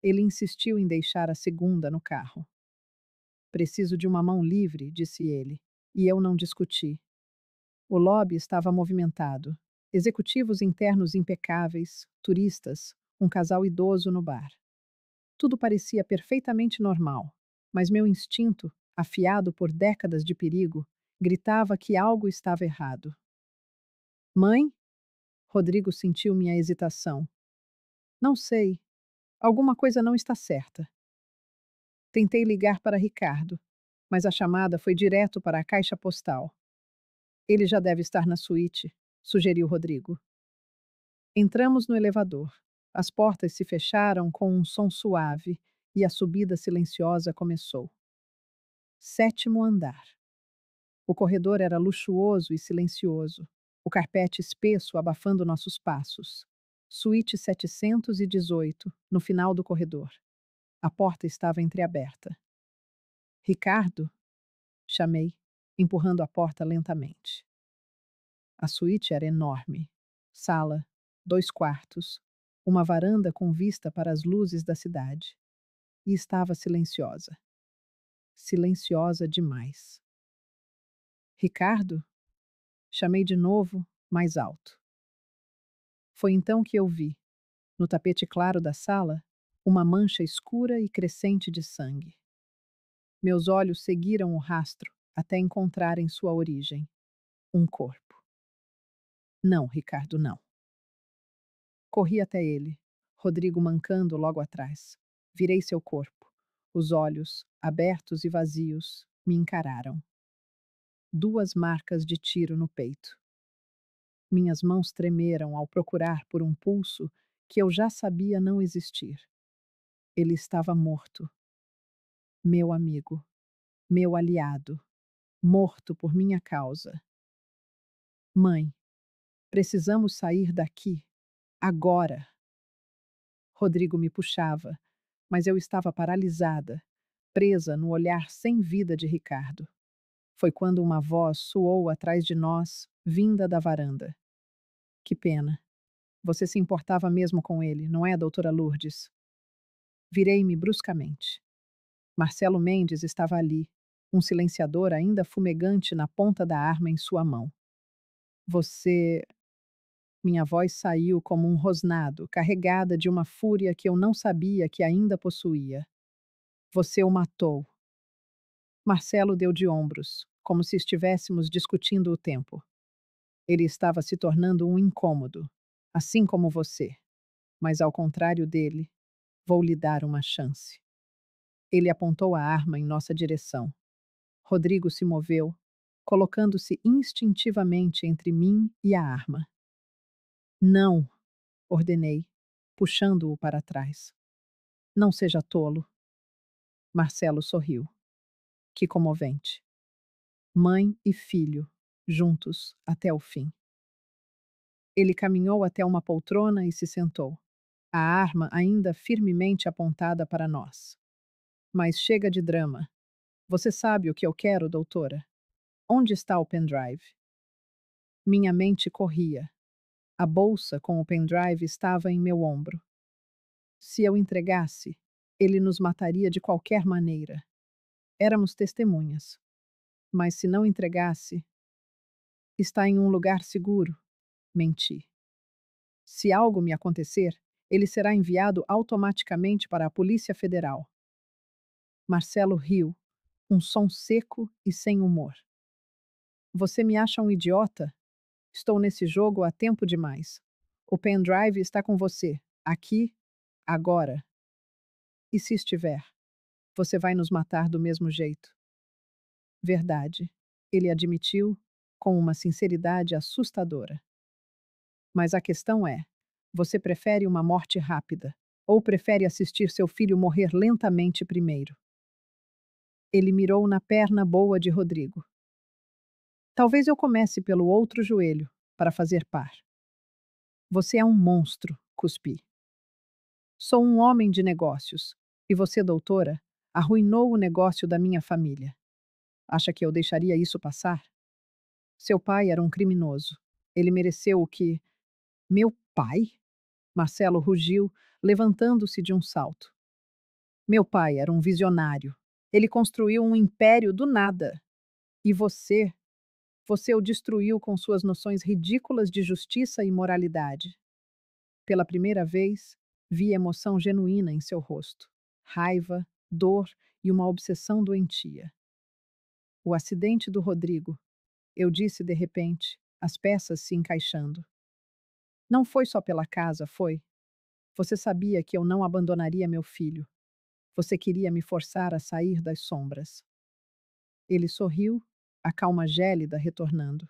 Ele insistiu em deixar a segunda no carro. Preciso de uma mão livre, disse ele, e eu não discuti. O lobby estava movimentado. Executivos internos impecáveis, turistas, um casal idoso no bar. Tudo parecia perfeitamente normal, mas meu instinto, afiado por décadas de perigo, gritava que algo estava errado. Mãe? Rodrigo sentiu minha hesitação. Não sei. Alguma coisa não está certa. Tentei ligar para Ricardo, mas a chamada foi direto para a caixa postal. Ele já deve estar na suíte, sugeriu Rodrigo. Entramos no elevador. As portas se fecharam com um som suave e a subida silenciosa começou. 7º andar. O corredor era luxuoso e silencioso, o carpete espesso abafando nossos passos. Suíte 718, no final do corredor. A porta estava entreaberta. Ricardo? Chamei, empurrando a porta lentamente. A suíte era enorme. Sala, 2 quartos, uma varanda com vista para as luzes da cidade. E estava silenciosa. Silenciosa demais. Ricardo? Chamei de novo, mais alto. Foi então que eu vi, no tapete claro da sala, uma mancha escura e crescente de sangue. Meus olhos seguiram o rastro até encontrarem sua origem. Um corpo. Não, Ricardo, não. Corri até ele, Rodrigo mancando logo atrás. Virei seu corpo. Os olhos, abertos e vazios, me encararam. 2 marcas de tiro no peito. Minhas mãos tremeram ao procurar por um pulso que eu já sabia não existir. Ele estava morto. Meu amigo, meu aliado, morto por minha causa. Mãe, precisamos sair daqui, agora. Rodrigo me puxava, mas eu estava paralisada, presa no olhar sem vida de Ricardo. Foi quando uma voz soou atrás de nós, vinda da varanda. Que pena. Você se importava mesmo com ele, não é, doutora Lourdes? Virei-me bruscamente. Marcelo Mendes estava ali, um silenciador ainda fumegante na ponta da arma em sua mão. Você. Minha voz saiu como um rosnado, carregada de uma fúria que eu não sabia que ainda possuía. Você o matou. Marcelo deu de ombros, como se estivéssemos discutindo o tempo. Ele estava se tornando um incômodo, assim como você. Mas ao contrário dele, vou lhe dar uma chance. Ele apontou a arma em nossa direção. Rodrigo se moveu, colocando-se instintivamente entre mim e a arma. Não, ordenei, puxando-o para trás. Não seja tolo. Marcelo sorriu. Que comovente. Mãe e filho, juntos até o fim. Ele caminhou até uma poltrona e se sentou, a arma ainda firmemente apontada para nós. Mas chega de drama. Você sabe o que eu quero, doutora? Onde está o pendrive? Minha mente corria. A bolsa com o pendrive estava em meu ombro. Se eu entregasse, ele nos mataria de qualquer maneira. Éramos testemunhas. Mas se não entregasse, está em um lugar seguro. Menti. Se algo me acontecer, ele será enviado automaticamente para a Polícia Federal. Marcelo riu, um som seco e sem humor. Você me acha um idiota? Estou nesse jogo há tempo demais. O pendrive está com você, aqui, agora. E se estiver, você vai nos matar do mesmo jeito. Verdade, ele admitiu, com uma sinceridade assustadora. Mas a questão é: você prefere uma morte rápida ou prefere assistir seu filho morrer lentamente primeiro? Ele mirou na perna boa de Rodrigo. Talvez eu comece pelo outro joelho, para fazer par. Você é um monstro, cuspi. Sou um homem de negócios, e você, doutora, arruinou o negócio da minha família. Acha que eu deixaria isso passar? Seu pai era um criminoso. Ele mereceu o que. Meu pai? Marcelo rugiu, levantando-se de um salto. Meu pai era um visionário. Ele construiu um império do nada. E você o destruiu com suas noções ridículas de justiça e moralidade. Pela primeira vez, vi emoção genuína em seu rosto: raiva, dor e uma obsessão doentia. O acidente do Rodrigo, eu disse de repente, as peças se encaixando. Não foi só pela casa, foi. Você sabia que eu não abandonaria meu filho. Você queria me forçar a sair das sombras. Ele sorriu, a calma gélida retornando.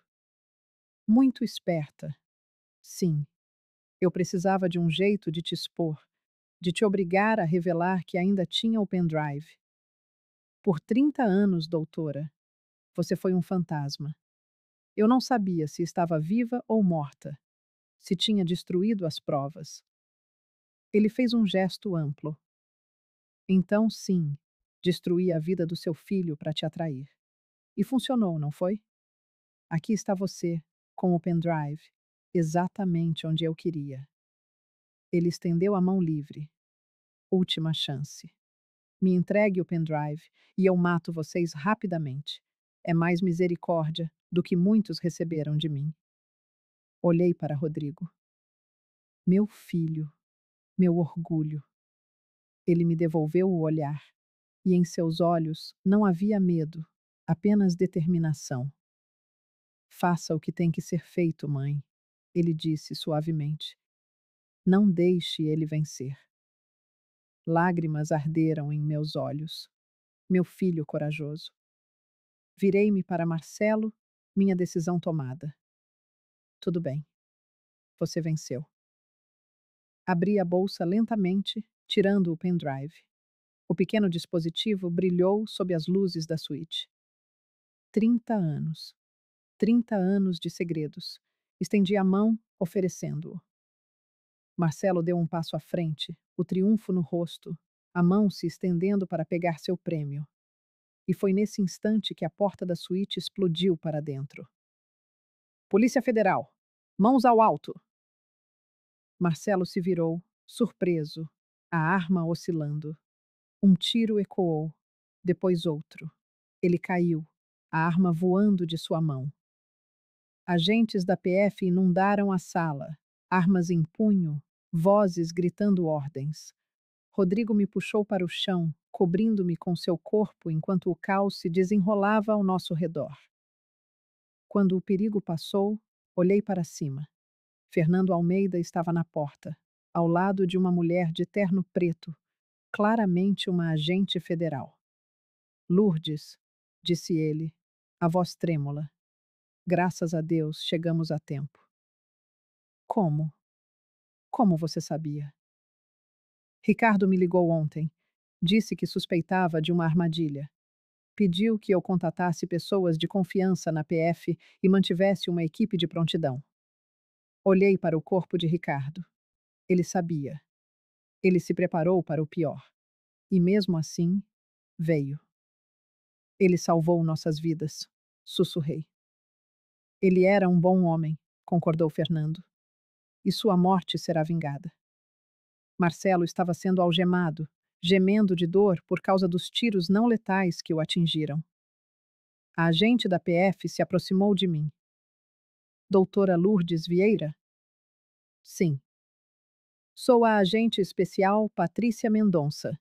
Muito esperta. Sim, eu precisava de um jeito de te expor, de te obrigar a revelar que ainda tinha o pendrive. Por 30 anos, doutora, você foi um fantasma. Eu não sabia se estava viva ou morta, se tinha destruído as provas. Ele fez um gesto amplo. Então, sim, destruí a vida do seu filho para te atrair. E funcionou, não foi? Aqui está você, com o pendrive, exatamente onde eu queria. Ele estendeu a mão livre. Última chance. Me entregue o pendrive e eu mato vocês rapidamente. É mais misericórdia do que muitos receberam de mim. Olhei para Rodrigo. Meu filho, meu orgulho. Ele me devolveu o olhar, e em seus olhos não havia medo, apenas determinação. Faça o que tem que ser feito, mãe, ele disse suavemente. Não deixe ele vencer. Lágrimas arderam em meus olhos. Meu filho corajoso. Virei-me para Marcelo, minha decisão tomada. Tudo bem, você venceu. Abri a bolsa lentamente, tirando o pendrive. O pequeno dispositivo brilhou sob as luzes da suíte. 30 anos. 30 anos de segredos. Estendi a mão, oferecendo-o. Marcelo deu um passo à frente, o triunfo no rosto, a mão se estendendo para pegar seu prêmio. E foi nesse instante que a porta da suíte explodiu para dentro. Polícia Federal! Mãos ao alto! Marcelo se virou, surpreso, a arma oscilando. Um tiro ecoou, depois outro. Ele caiu, a arma voando de sua mão. Agentes da PF inundaram a sala, armas em punho, vozes gritando ordens. Rodrigo me puxou para o chão, cobrindo-me com seu corpo enquanto o caos se desenrolava ao nosso redor. Quando o perigo passou, olhei para cima. Fernando Almeida estava na porta, ao lado de uma mulher de terno preto, claramente uma agente federal. Lourdes, disse ele, a voz trêmula. Graças a Deus, chegamos a tempo. Como? Como você sabia? Ricardo me ligou ontem. Disse que suspeitava de uma armadilha. Pediu que eu contatasse pessoas de confiança na PF e mantivesse uma equipe de prontidão. Olhei para o corpo de Ricardo. Ele sabia. Ele se preparou para o pior. E mesmo assim, veio. Ele salvou nossas vidas, sussurrei. Ele era um bom homem, concordou Fernando. E sua morte será vingada. Marcelo estava sendo algemado, gemendo de dor por causa dos tiros não letais que o atingiram. A agente da PF se aproximou de mim. Doutora Lourdes Vieira? Sim. Sou a agente especial Patrícia Mendonça.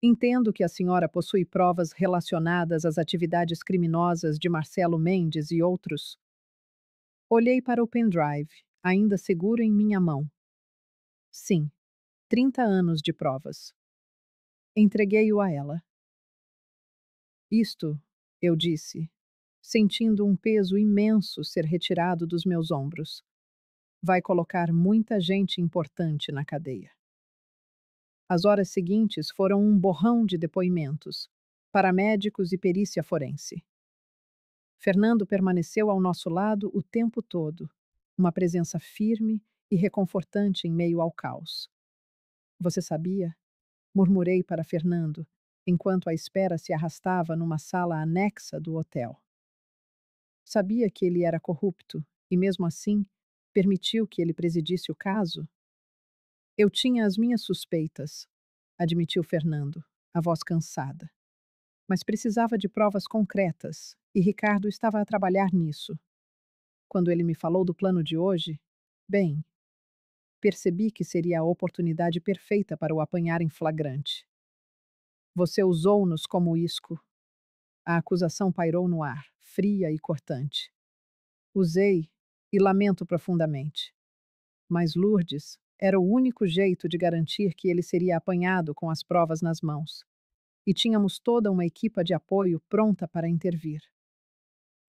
Entendo que a senhora possui provas relacionadas às atividades criminosas de Marcelo Mendes e outros. Olhei para o pendrive, ainda seguro em minha mão. Sim, 30 anos de provas. Entreguei-o a ela. Isto, eu disse, sentindo um peso imenso ser retirado dos meus ombros, vai colocar muita gente importante na cadeia. As horas seguintes foram um borrão de depoimentos, paramédicos e perícia forense. Fernando permaneceu ao nosso lado o tempo todo, uma presença firme e reconfortante em meio ao caos. Você sabia? Murmurei para Fernando, enquanto a espera se arrastava numa sala anexa do hotel. Sabia que ele era corrupto e, mesmo assim, permitiu que ele presidisse o caso? Eu tinha as minhas suspeitas, admitiu Fernando, a voz cansada. Mas precisava de provas concretas, e Ricardo estava a trabalhar nisso. Quando ele me falou do plano de hoje, bem, percebi que seria a oportunidade perfeita para o apanhar em flagrante. Você usou-nos como isco. A acusação pairou no ar, fria e cortante. Usei e lamento profundamente. Mas Lourdes era o único jeito de garantir que ele seria apanhado com as provas nas mãos. E tínhamos toda uma equipa de apoio pronta para intervir.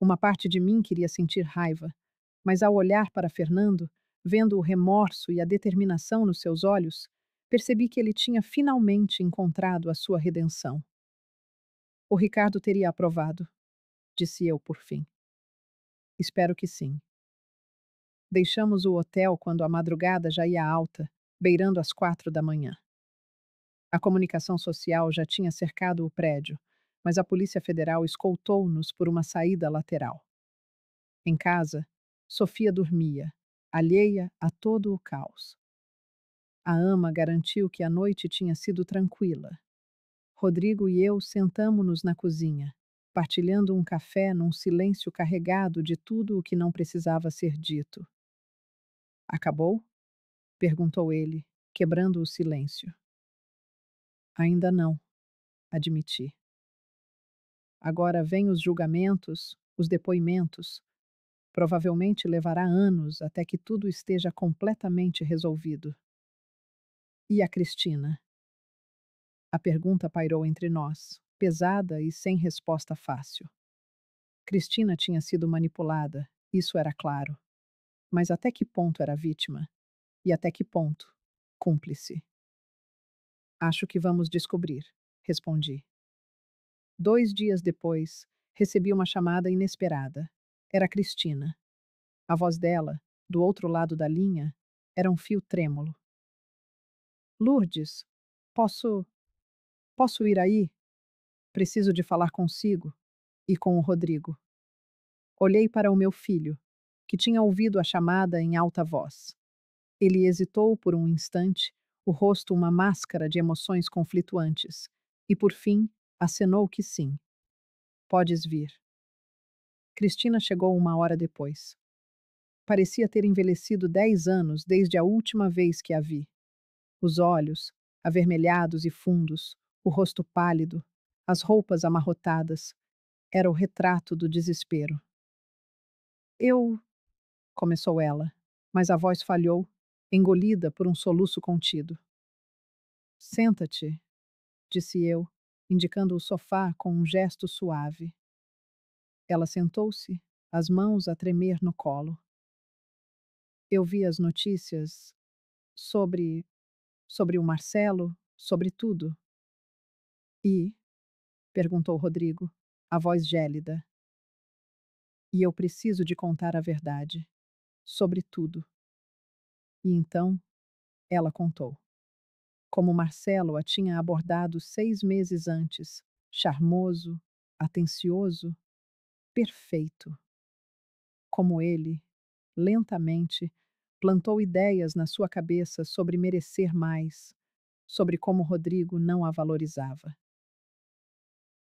Uma parte de mim queria sentir raiva, mas ao olhar para Fernando, vendo o remorso e a determinação nos seus olhos, percebi que ele tinha finalmente encontrado a sua redenção. O Ricardo teria aprovado, disse eu por fim. Espero que sim. Deixamos o hotel quando a madrugada já ia alta, beirando as 4 da manhã. A comunicação social já tinha cercado o prédio, mas a Polícia Federal escoltou-nos por uma saída lateral. Em casa, Sofia dormia, alheia a todo o caos. A ama garantiu que a noite tinha sido tranquila. Rodrigo e eu sentamo-nos na cozinha, partilhando um café num silêncio carregado de tudo o que não precisava ser dito. Acabou? Perguntou ele, quebrando o silêncio. Ainda não, admiti. Agora vêm os julgamentos, os depoimentos. Provavelmente levará anos até que tudo esteja completamente resolvido. E a Cristina? A pergunta pairou entre nós, pesada e sem resposta fácil. Cristina tinha sido manipulada, isso era claro. Mas até que ponto era vítima? E até que ponto? Cúmplice. Acho que vamos descobrir, respondi. 2 dias depois, recebi uma chamada inesperada. Era Cristina. A voz dela, do outro lado da linha, era um fio trêmulo. Lourdes, posso. Posso ir aí? Preciso de falar consigo e com o Rodrigo. Olhei para o meu filho, que tinha ouvido a chamada em alta voz. Ele hesitou por um instante, o rosto uma máscara de emoções conflituantes, e por fim acenou que sim. Podes vir. Cristina chegou 1 hora depois. Parecia ter envelhecido 10 anos desde a última vez que a vi. Os olhos, avermelhados e fundos, o rosto pálido, as roupas amarrotadas. Era o retrato do desespero. Eu, começou ela, mas a voz falhou, engolida por um soluço contido. Senta-te, disse eu, indicando o sofá com um gesto suave. Ela sentou-se, as mãos a tremer no colo. Eu vi as notícias sobre o Marcelo, sobre tudo. E? Perguntou Rodrigo, a voz gélida. E eu preciso de contar a verdade. Sobre tudo. E então, ela contou. Como Marcelo a tinha abordado 6 meses antes, charmoso, atencioso, perfeito. Como ele, lentamente, plantou ideias na sua cabeça sobre merecer mais, sobre como Rodrigo não a valorizava.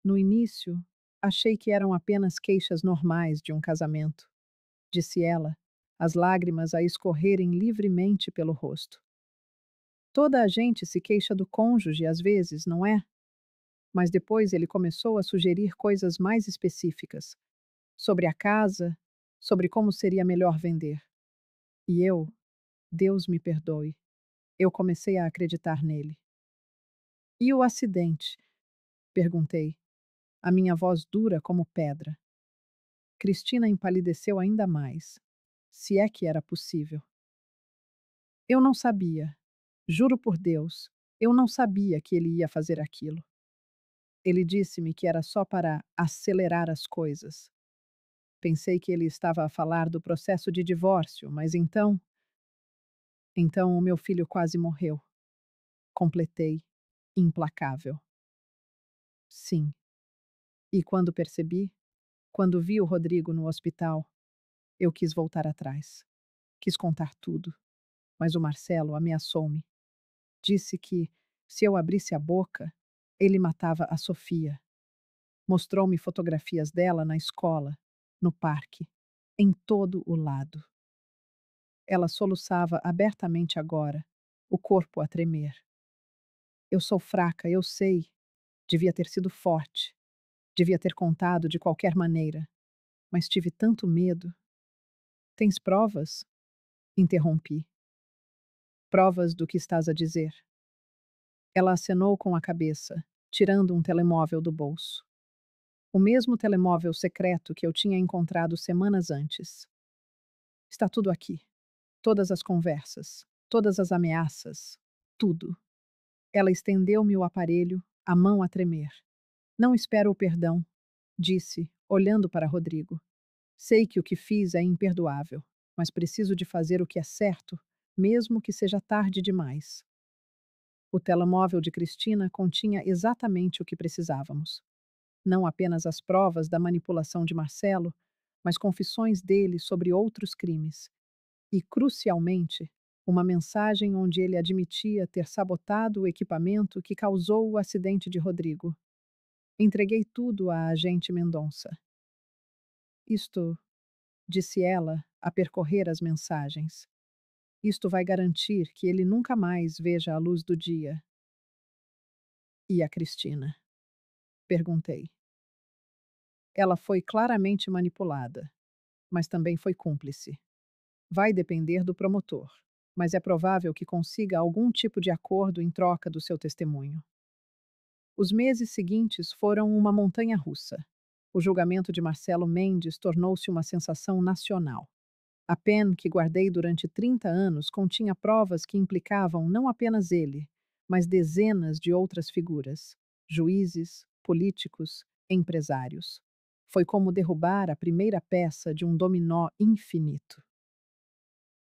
No início, achei que eram apenas queixas normais de um casamento, disse ela, as lágrimas a escorrerem livremente pelo rosto. Toda a gente se queixa do cônjuge às vezes, não é? Mas depois ele começou a sugerir coisas mais específicas, sobre a casa, sobre como seria melhor vender. E eu, Deus me perdoe, eu comecei a acreditar nele. E o acidente? Perguntei, a minha voz dura como pedra. Cristina empalideceu ainda mais, se é que era possível. Eu não sabia, juro por Deus, eu não sabia que ele ia fazer aquilo. Ele disse-me que era só para acelerar as coisas. Pensei que ele estava a falar do processo de divórcio, mas então. Então o meu filho quase morreu. Completei, implacável. Sim. E quando percebi, quando vi o Rodrigo no hospital, eu quis voltar atrás. Quis contar tudo. Mas o Marcelo ameaçou-me. Disse que, se eu abrisse a boca, ele matava a Sofia. Mostrou-me fotografias dela na escola, no parque, em todo o lado. Ela soluçava abertamente agora, o corpo a tremer. Eu sou fraca, eu sei. Devia ter sido forte. Devia ter contado de qualquer maneira. Mas tive tanto medo. Tens provas? Interrompi. Provas do que estás a dizer. Ela acenou com a cabeça, tirando um telemóvel do bolso. O mesmo telemóvel secreto que eu tinha encontrado semanas antes. Está tudo aqui. Todas as conversas, todas as ameaças, tudo. Ela estendeu-me o aparelho, a mão a tremer. Não espero o perdão, disse, olhando para Rodrigo. Sei que o que fiz é imperdoável, mas preciso de fazer o que é certo, mesmo que seja tarde demais. O telemóvel de Cristina continha exatamente o que precisávamos. Não apenas as provas da manipulação de Marcelo, mas confissões dele sobre outros crimes. E, crucialmente, uma mensagem onde ele admitia ter sabotado o equipamento que causou o acidente de Rodrigo. Entreguei tudo à agente Mendonça. Isto, disse ela, a percorrer as mensagens. Isto vai garantir que ele nunca mais veja a luz do dia. E a Cristina? Perguntei. Ela foi claramente manipulada, mas também foi cúmplice. Vai depender do promotor, mas é provável que consiga algum tipo de acordo em troca do seu testemunho. Os meses seguintes foram uma montanha-russa. O julgamento de Marcelo Mendes tornou-se uma sensação nacional. A pen que guardei durante 30 anos continha provas que implicavam não apenas ele, mas dezenas de outras figuras: juízes, políticos, empresários. Foi como derrubar a primeira peça de um dominó infinito.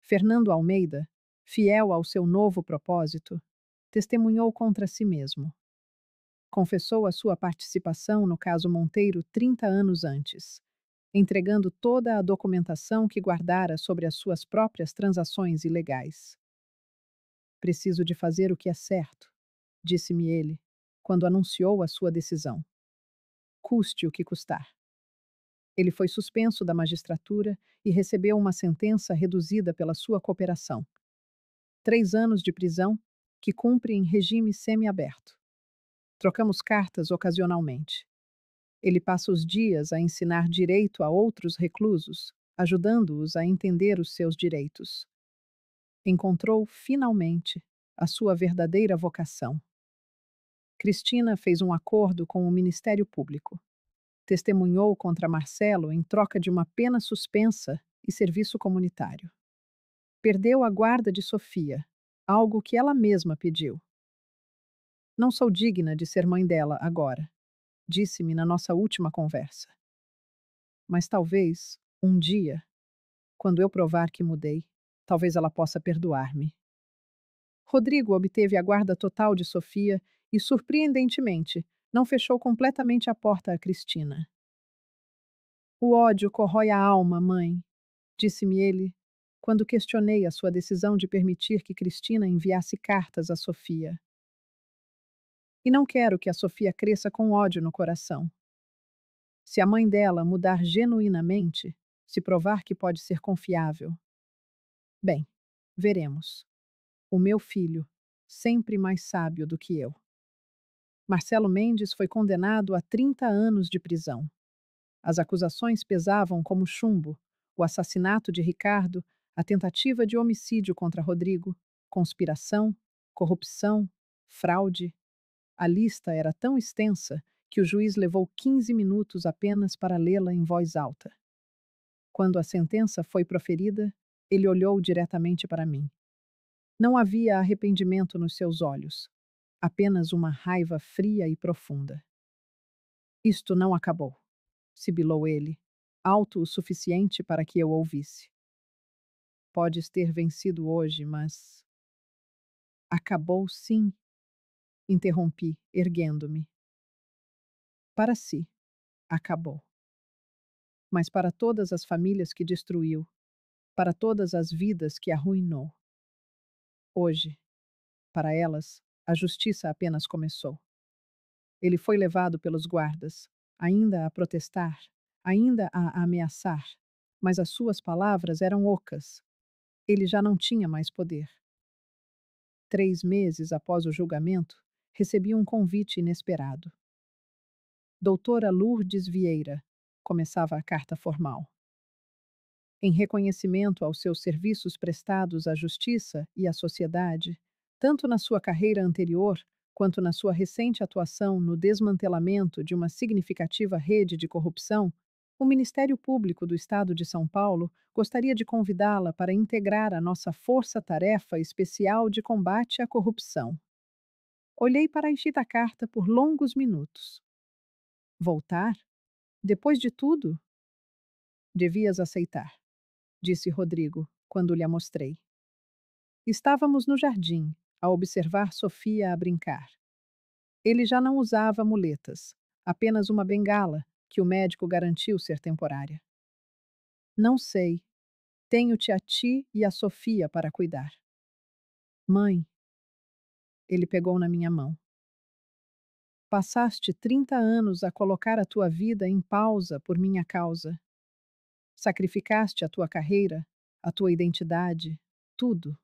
Fernando Almeida, fiel ao seu novo propósito, testemunhou contra si mesmo. Confessou a sua participação no caso Monteiro 30 anos antes, entregando toda a documentação que guardara sobre as suas próprias transações ilegais. Preciso de fazer o que é certo, disse-me ele, quando anunciou a sua decisão. Custe o que custar. Ele foi suspenso da magistratura e recebeu uma sentença reduzida pela sua cooperação. 3 anos de prisão, que cumpre em regime semiaberto. Trocamos cartas ocasionalmente. Ele passa os dias a ensinar direito a outros reclusos, ajudando-os a entender os seus direitos. Encontrou, finalmente, a sua verdadeira vocação. Cristina fez um acordo com o Ministério Público. Testemunhou contra Marcelo em troca de uma pena suspensa e serviço comunitário. Perdeu a guarda de Sofia, algo que ela mesma pediu. Não sou digna de ser mãe dela agora, disse-me na nossa última conversa. Mas talvez, um dia, quando eu provar que mudei, talvez ela possa perdoar-me. Rodrigo obteve a guarda total de Sofia e, surpreendentemente, não fechou completamente a porta a Cristina. O ódio corrói a alma, mãe, disse-me ele, quando questionei a sua decisão de permitir que Cristina enviasse cartas a Sofia. E não quero que a Sofia cresça com ódio no coração. Se a mãe dela mudar genuinamente, se provar que pode ser confiável. Bem, veremos. O meu filho, sempre mais sábio do que eu. Marcelo Mendes foi condenado a 30 anos de prisão. As acusações pesavam como chumbo: o assassinato de Ricardo, a tentativa de homicídio contra Rodrigo, conspiração, corrupção, fraude. A lista era tão extensa que o juiz levou 15 minutos apenas para lê-la em voz alta. Quando a sentença foi proferida, ele olhou diretamente para mim. Não havia arrependimento nos seus olhos, apenas uma raiva fria e profunda. Isto não acabou, sibilou ele, alto o suficiente para que eu ouvisse. Podes ter vencido hoje, mas. Acabou sim, interrompi, erguendo-me. Para si, acabou. Mas para todas as famílias que destruiu, para todas as vidas que arruinou. Hoje, para elas, a justiça apenas começou. Ele foi levado pelos guardas, ainda a protestar, ainda a ameaçar, mas as suas palavras eram ocas. Ele já não tinha mais poder. 3 meses após o julgamento, recebi um convite inesperado. Doutora Lourdes Vieira, começava a carta formal. Em reconhecimento aos seus serviços prestados à justiça e à sociedade, tanto na sua carreira anterior quanto na sua recente atuação no desmantelamento de uma significativa rede de corrupção, o Ministério Público do Estado de São Paulo gostaria de convidá-la para integrar a nossa Força-Tarefa Especial de Combate à Corrupção. Olhei para a enxita carta por longos minutos. Voltar? Depois de tudo? Devias aceitar, disse Rodrigo, quando lhe a mostrei. Estávamos no jardim, a observar Sofia a brincar. Ele já não usava muletas, apenas uma bengala, que o médico garantiu ser temporária. Não sei. Tenho-te a ti e a Sofia para cuidar. Mãe, ele pegou na minha mão. Passaste 30 anos a colocar a tua vida em pausa por minha causa. Sacrificaste a tua carreira, a tua identidade, tudo.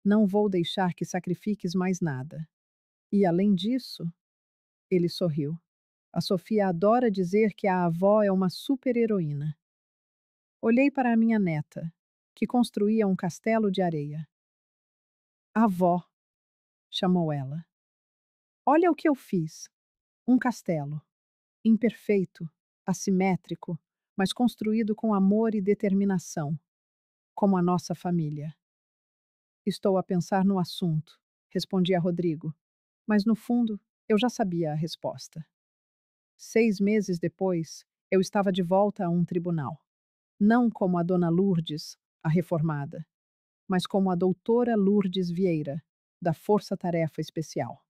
Não vou deixar que sacrifiques mais nada. E além disso, ele sorriu. A Sofia adora dizer que a avó é uma super-heroína. Olhei para a minha neta, que construía um castelo de areia. Avó, chamou ela. Olha o que eu fiz. Um castelo. Imperfeito, assimétrico, mas construído com amor e determinação, como a nossa família. Estou a pensar no assunto, respondi a Rodrigo, mas no fundo eu já sabia a resposta. 6 meses depois, eu estava de volta a um tribunal. Não como a dona Lourdes, a reformada, mas como a doutora Lourdes Vieira, da Força Tarefa Especial.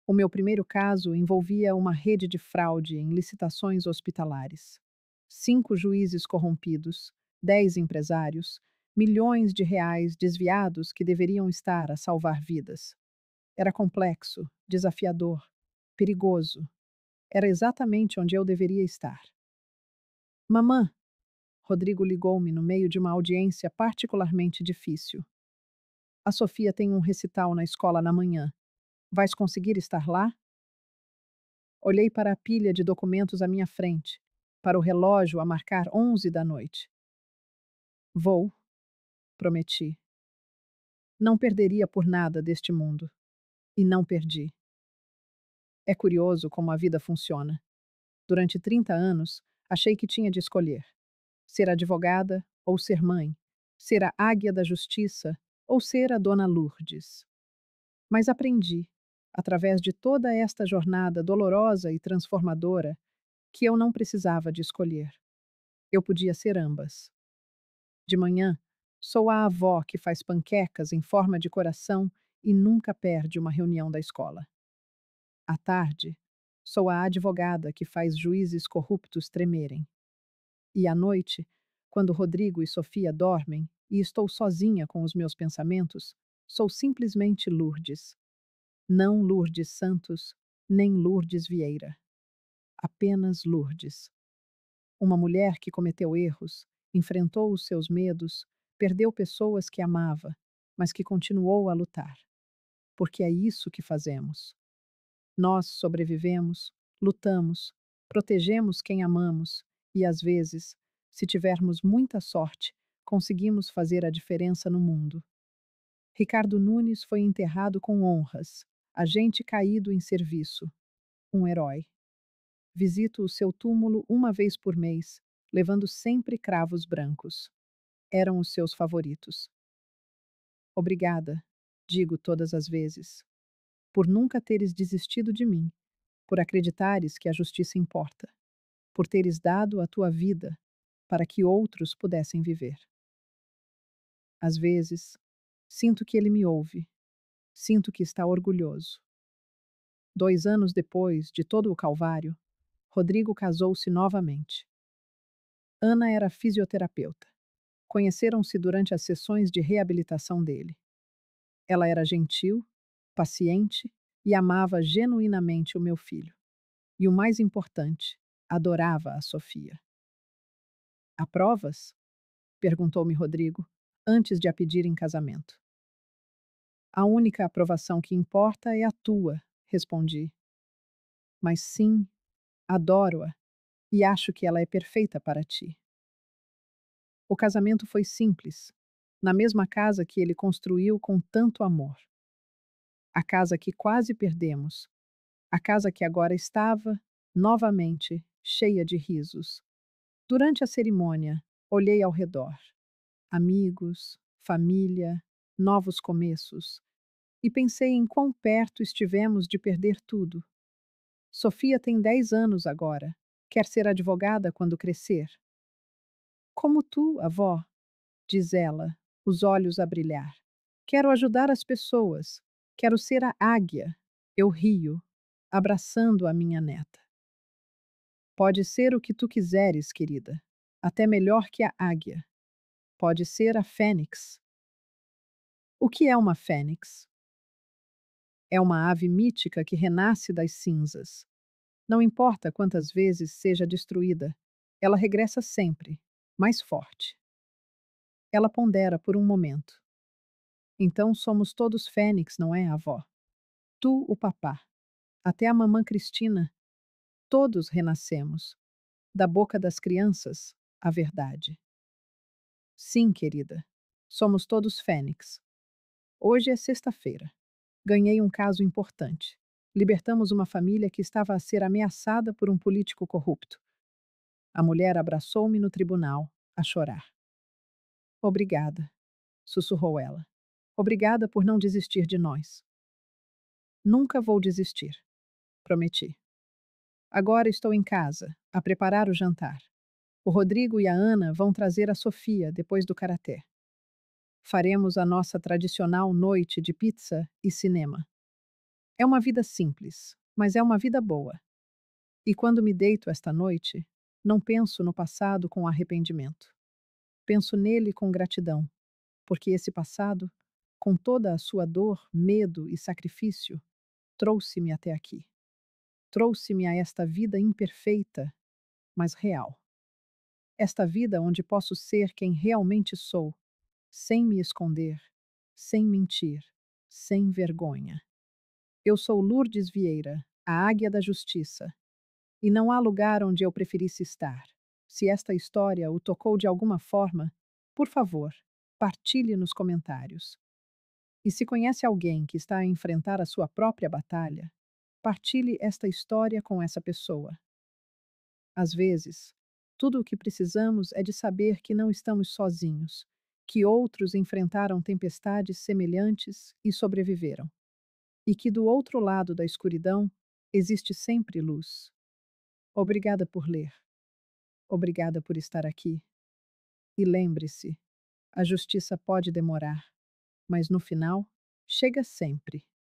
O meu primeiro caso envolvia uma rede de fraude em licitações hospitalares. 5 juízes corrompidos, 10 empresários, milhões de reais desviados que deveriam estar a salvar vidas. Era complexo, desafiador, perigoso. Era exatamente onde eu deveria estar. Mamã, Rodrigo ligou-me no meio de uma audiência particularmente difícil. A Sofia tem um recital na escola na manhã. Vais conseguir estar lá? Olhei para a pilha de documentos à minha frente, para o relógio a marcar 11 da noite. Vou, prometi. Não perderia por nada deste mundo. E não perdi. É curioso como a vida funciona. Durante 30 anos, achei que tinha de escolher: ser advogada ou ser mãe, ser a águia da justiça ou ser a dona Lourdes. Mas aprendi, através de toda esta jornada dolorosa e transformadora, que eu não precisava de escolher. Eu podia ser ambas. De manhã, sou a avó que faz panquecas em forma de coração e nunca perde uma reunião da escola. À tarde, sou a advogada que faz juízes corruptos tremerem. E à noite, quando Rodrigo e Sofia dormem e estou sozinha com os meus pensamentos, sou simplesmente Lourdes. Não Lourdes Santos, nem Lourdes Vieira. Apenas Lourdes. Uma mulher que cometeu erros, enfrentou os seus medos, perdeu pessoas que amava, mas que continuou a lutar. Porque é isso que fazemos. Nós sobrevivemos, lutamos, protegemos quem amamos e, às vezes, se tivermos muita sorte, conseguimos fazer a diferença no mundo. Ricardo Nunes foi enterrado com honras, agente caído em serviço, um herói. Visito o seu túmulo uma vez por mês, levando sempre cravos brancos. Eram os seus favoritos. Obrigada, digo todas as vezes, por nunca teres desistido de mim, por acreditares que a justiça importa, por teres dado a tua vida para que outros pudessem viver. Às vezes, sinto que ele me ouve, sinto que está orgulhoso. 2 anos depois de todo o calvário, Rodrigo casou-se novamente. Ana era fisioterapeuta. Conheceram-se durante as sessões de reabilitação dele. Ela era gentil, paciente e amava genuinamente o meu filho. E o mais importante, adorava a Sofia. Há provas? Perguntou-me Rodrigo, antes de a pedir em casamento. A única aprovação que importa é a tua, respondi. Mas sim, adoro-a e acho que ela é perfeita para ti. O casamento foi simples, na mesma casa que ele construiu com tanto amor. A casa que quase perdemos, a casa que agora estava, novamente, cheia de risos. Durante a cerimônia, olhei ao redor. Amigos, família, novos começos. E pensei em quão perto estivemos de perder tudo. Sofia tem 10 anos agora. Quer ser advogada quando crescer. Como tu, avó, diz ela, os olhos a brilhar. Quero ajudar as pessoas. Quero ser a águia. Eu rio, abraçando a minha neta. Pode ser o que tu quiseres, querida. Até melhor que a águia. Pode ser a fênix. O que é uma fênix? É uma ave mítica que renasce das cinzas. Não importa quantas vezes seja destruída, ela regressa sempre, mais forte. Ela pondera por um momento. Então somos todos fênix, não é, avó? Tu, o papá, até a mamã Cristina, todos renascemos. Da boca das crianças, a verdade. Sim, querida, somos todos fênix. Hoje é sexta-feira. Ganhei um caso importante. Libertamos uma família que estava a ser ameaçada por um político corrupto. A mulher abraçou-me no tribunal, a chorar. Obrigada, sussurrou ela. Obrigada por não desistir de nós. Nunca vou desistir, prometi. Agora estou em casa, a preparar o jantar. O Rodrigo e a Ana vão trazer a Sofia depois do karaté. Faremos a nossa tradicional noite de pizza e cinema. É uma vida simples, mas é uma vida boa. E quando me deito esta noite, não penso no passado com arrependimento. Penso nele com gratidão, porque esse passado, com toda a sua dor, medo e sacrifício, trouxe-me até aqui. Trouxe-me a esta vida imperfeita, mas real. Esta vida onde posso ser quem realmente sou, sem me esconder, sem mentir, sem vergonha. Eu sou Lourdes Vieira, a águia da justiça, e não há lugar onde eu preferisse estar. Se esta história o tocou de alguma forma, por favor, partilhe nos comentários. E se conhece alguém que está a enfrentar a sua própria batalha, partilhe esta história com essa pessoa. Às vezes, tudo o que precisamos é de saber que não estamos sozinhos, que outros enfrentaram tempestades semelhantes e sobreviveram, e que do outro lado da escuridão existe sempre luz. Obrigada por ler. Obrigada por estar aqui. E lembre-se, a justiça pode demorar, mas no final, chega sempre.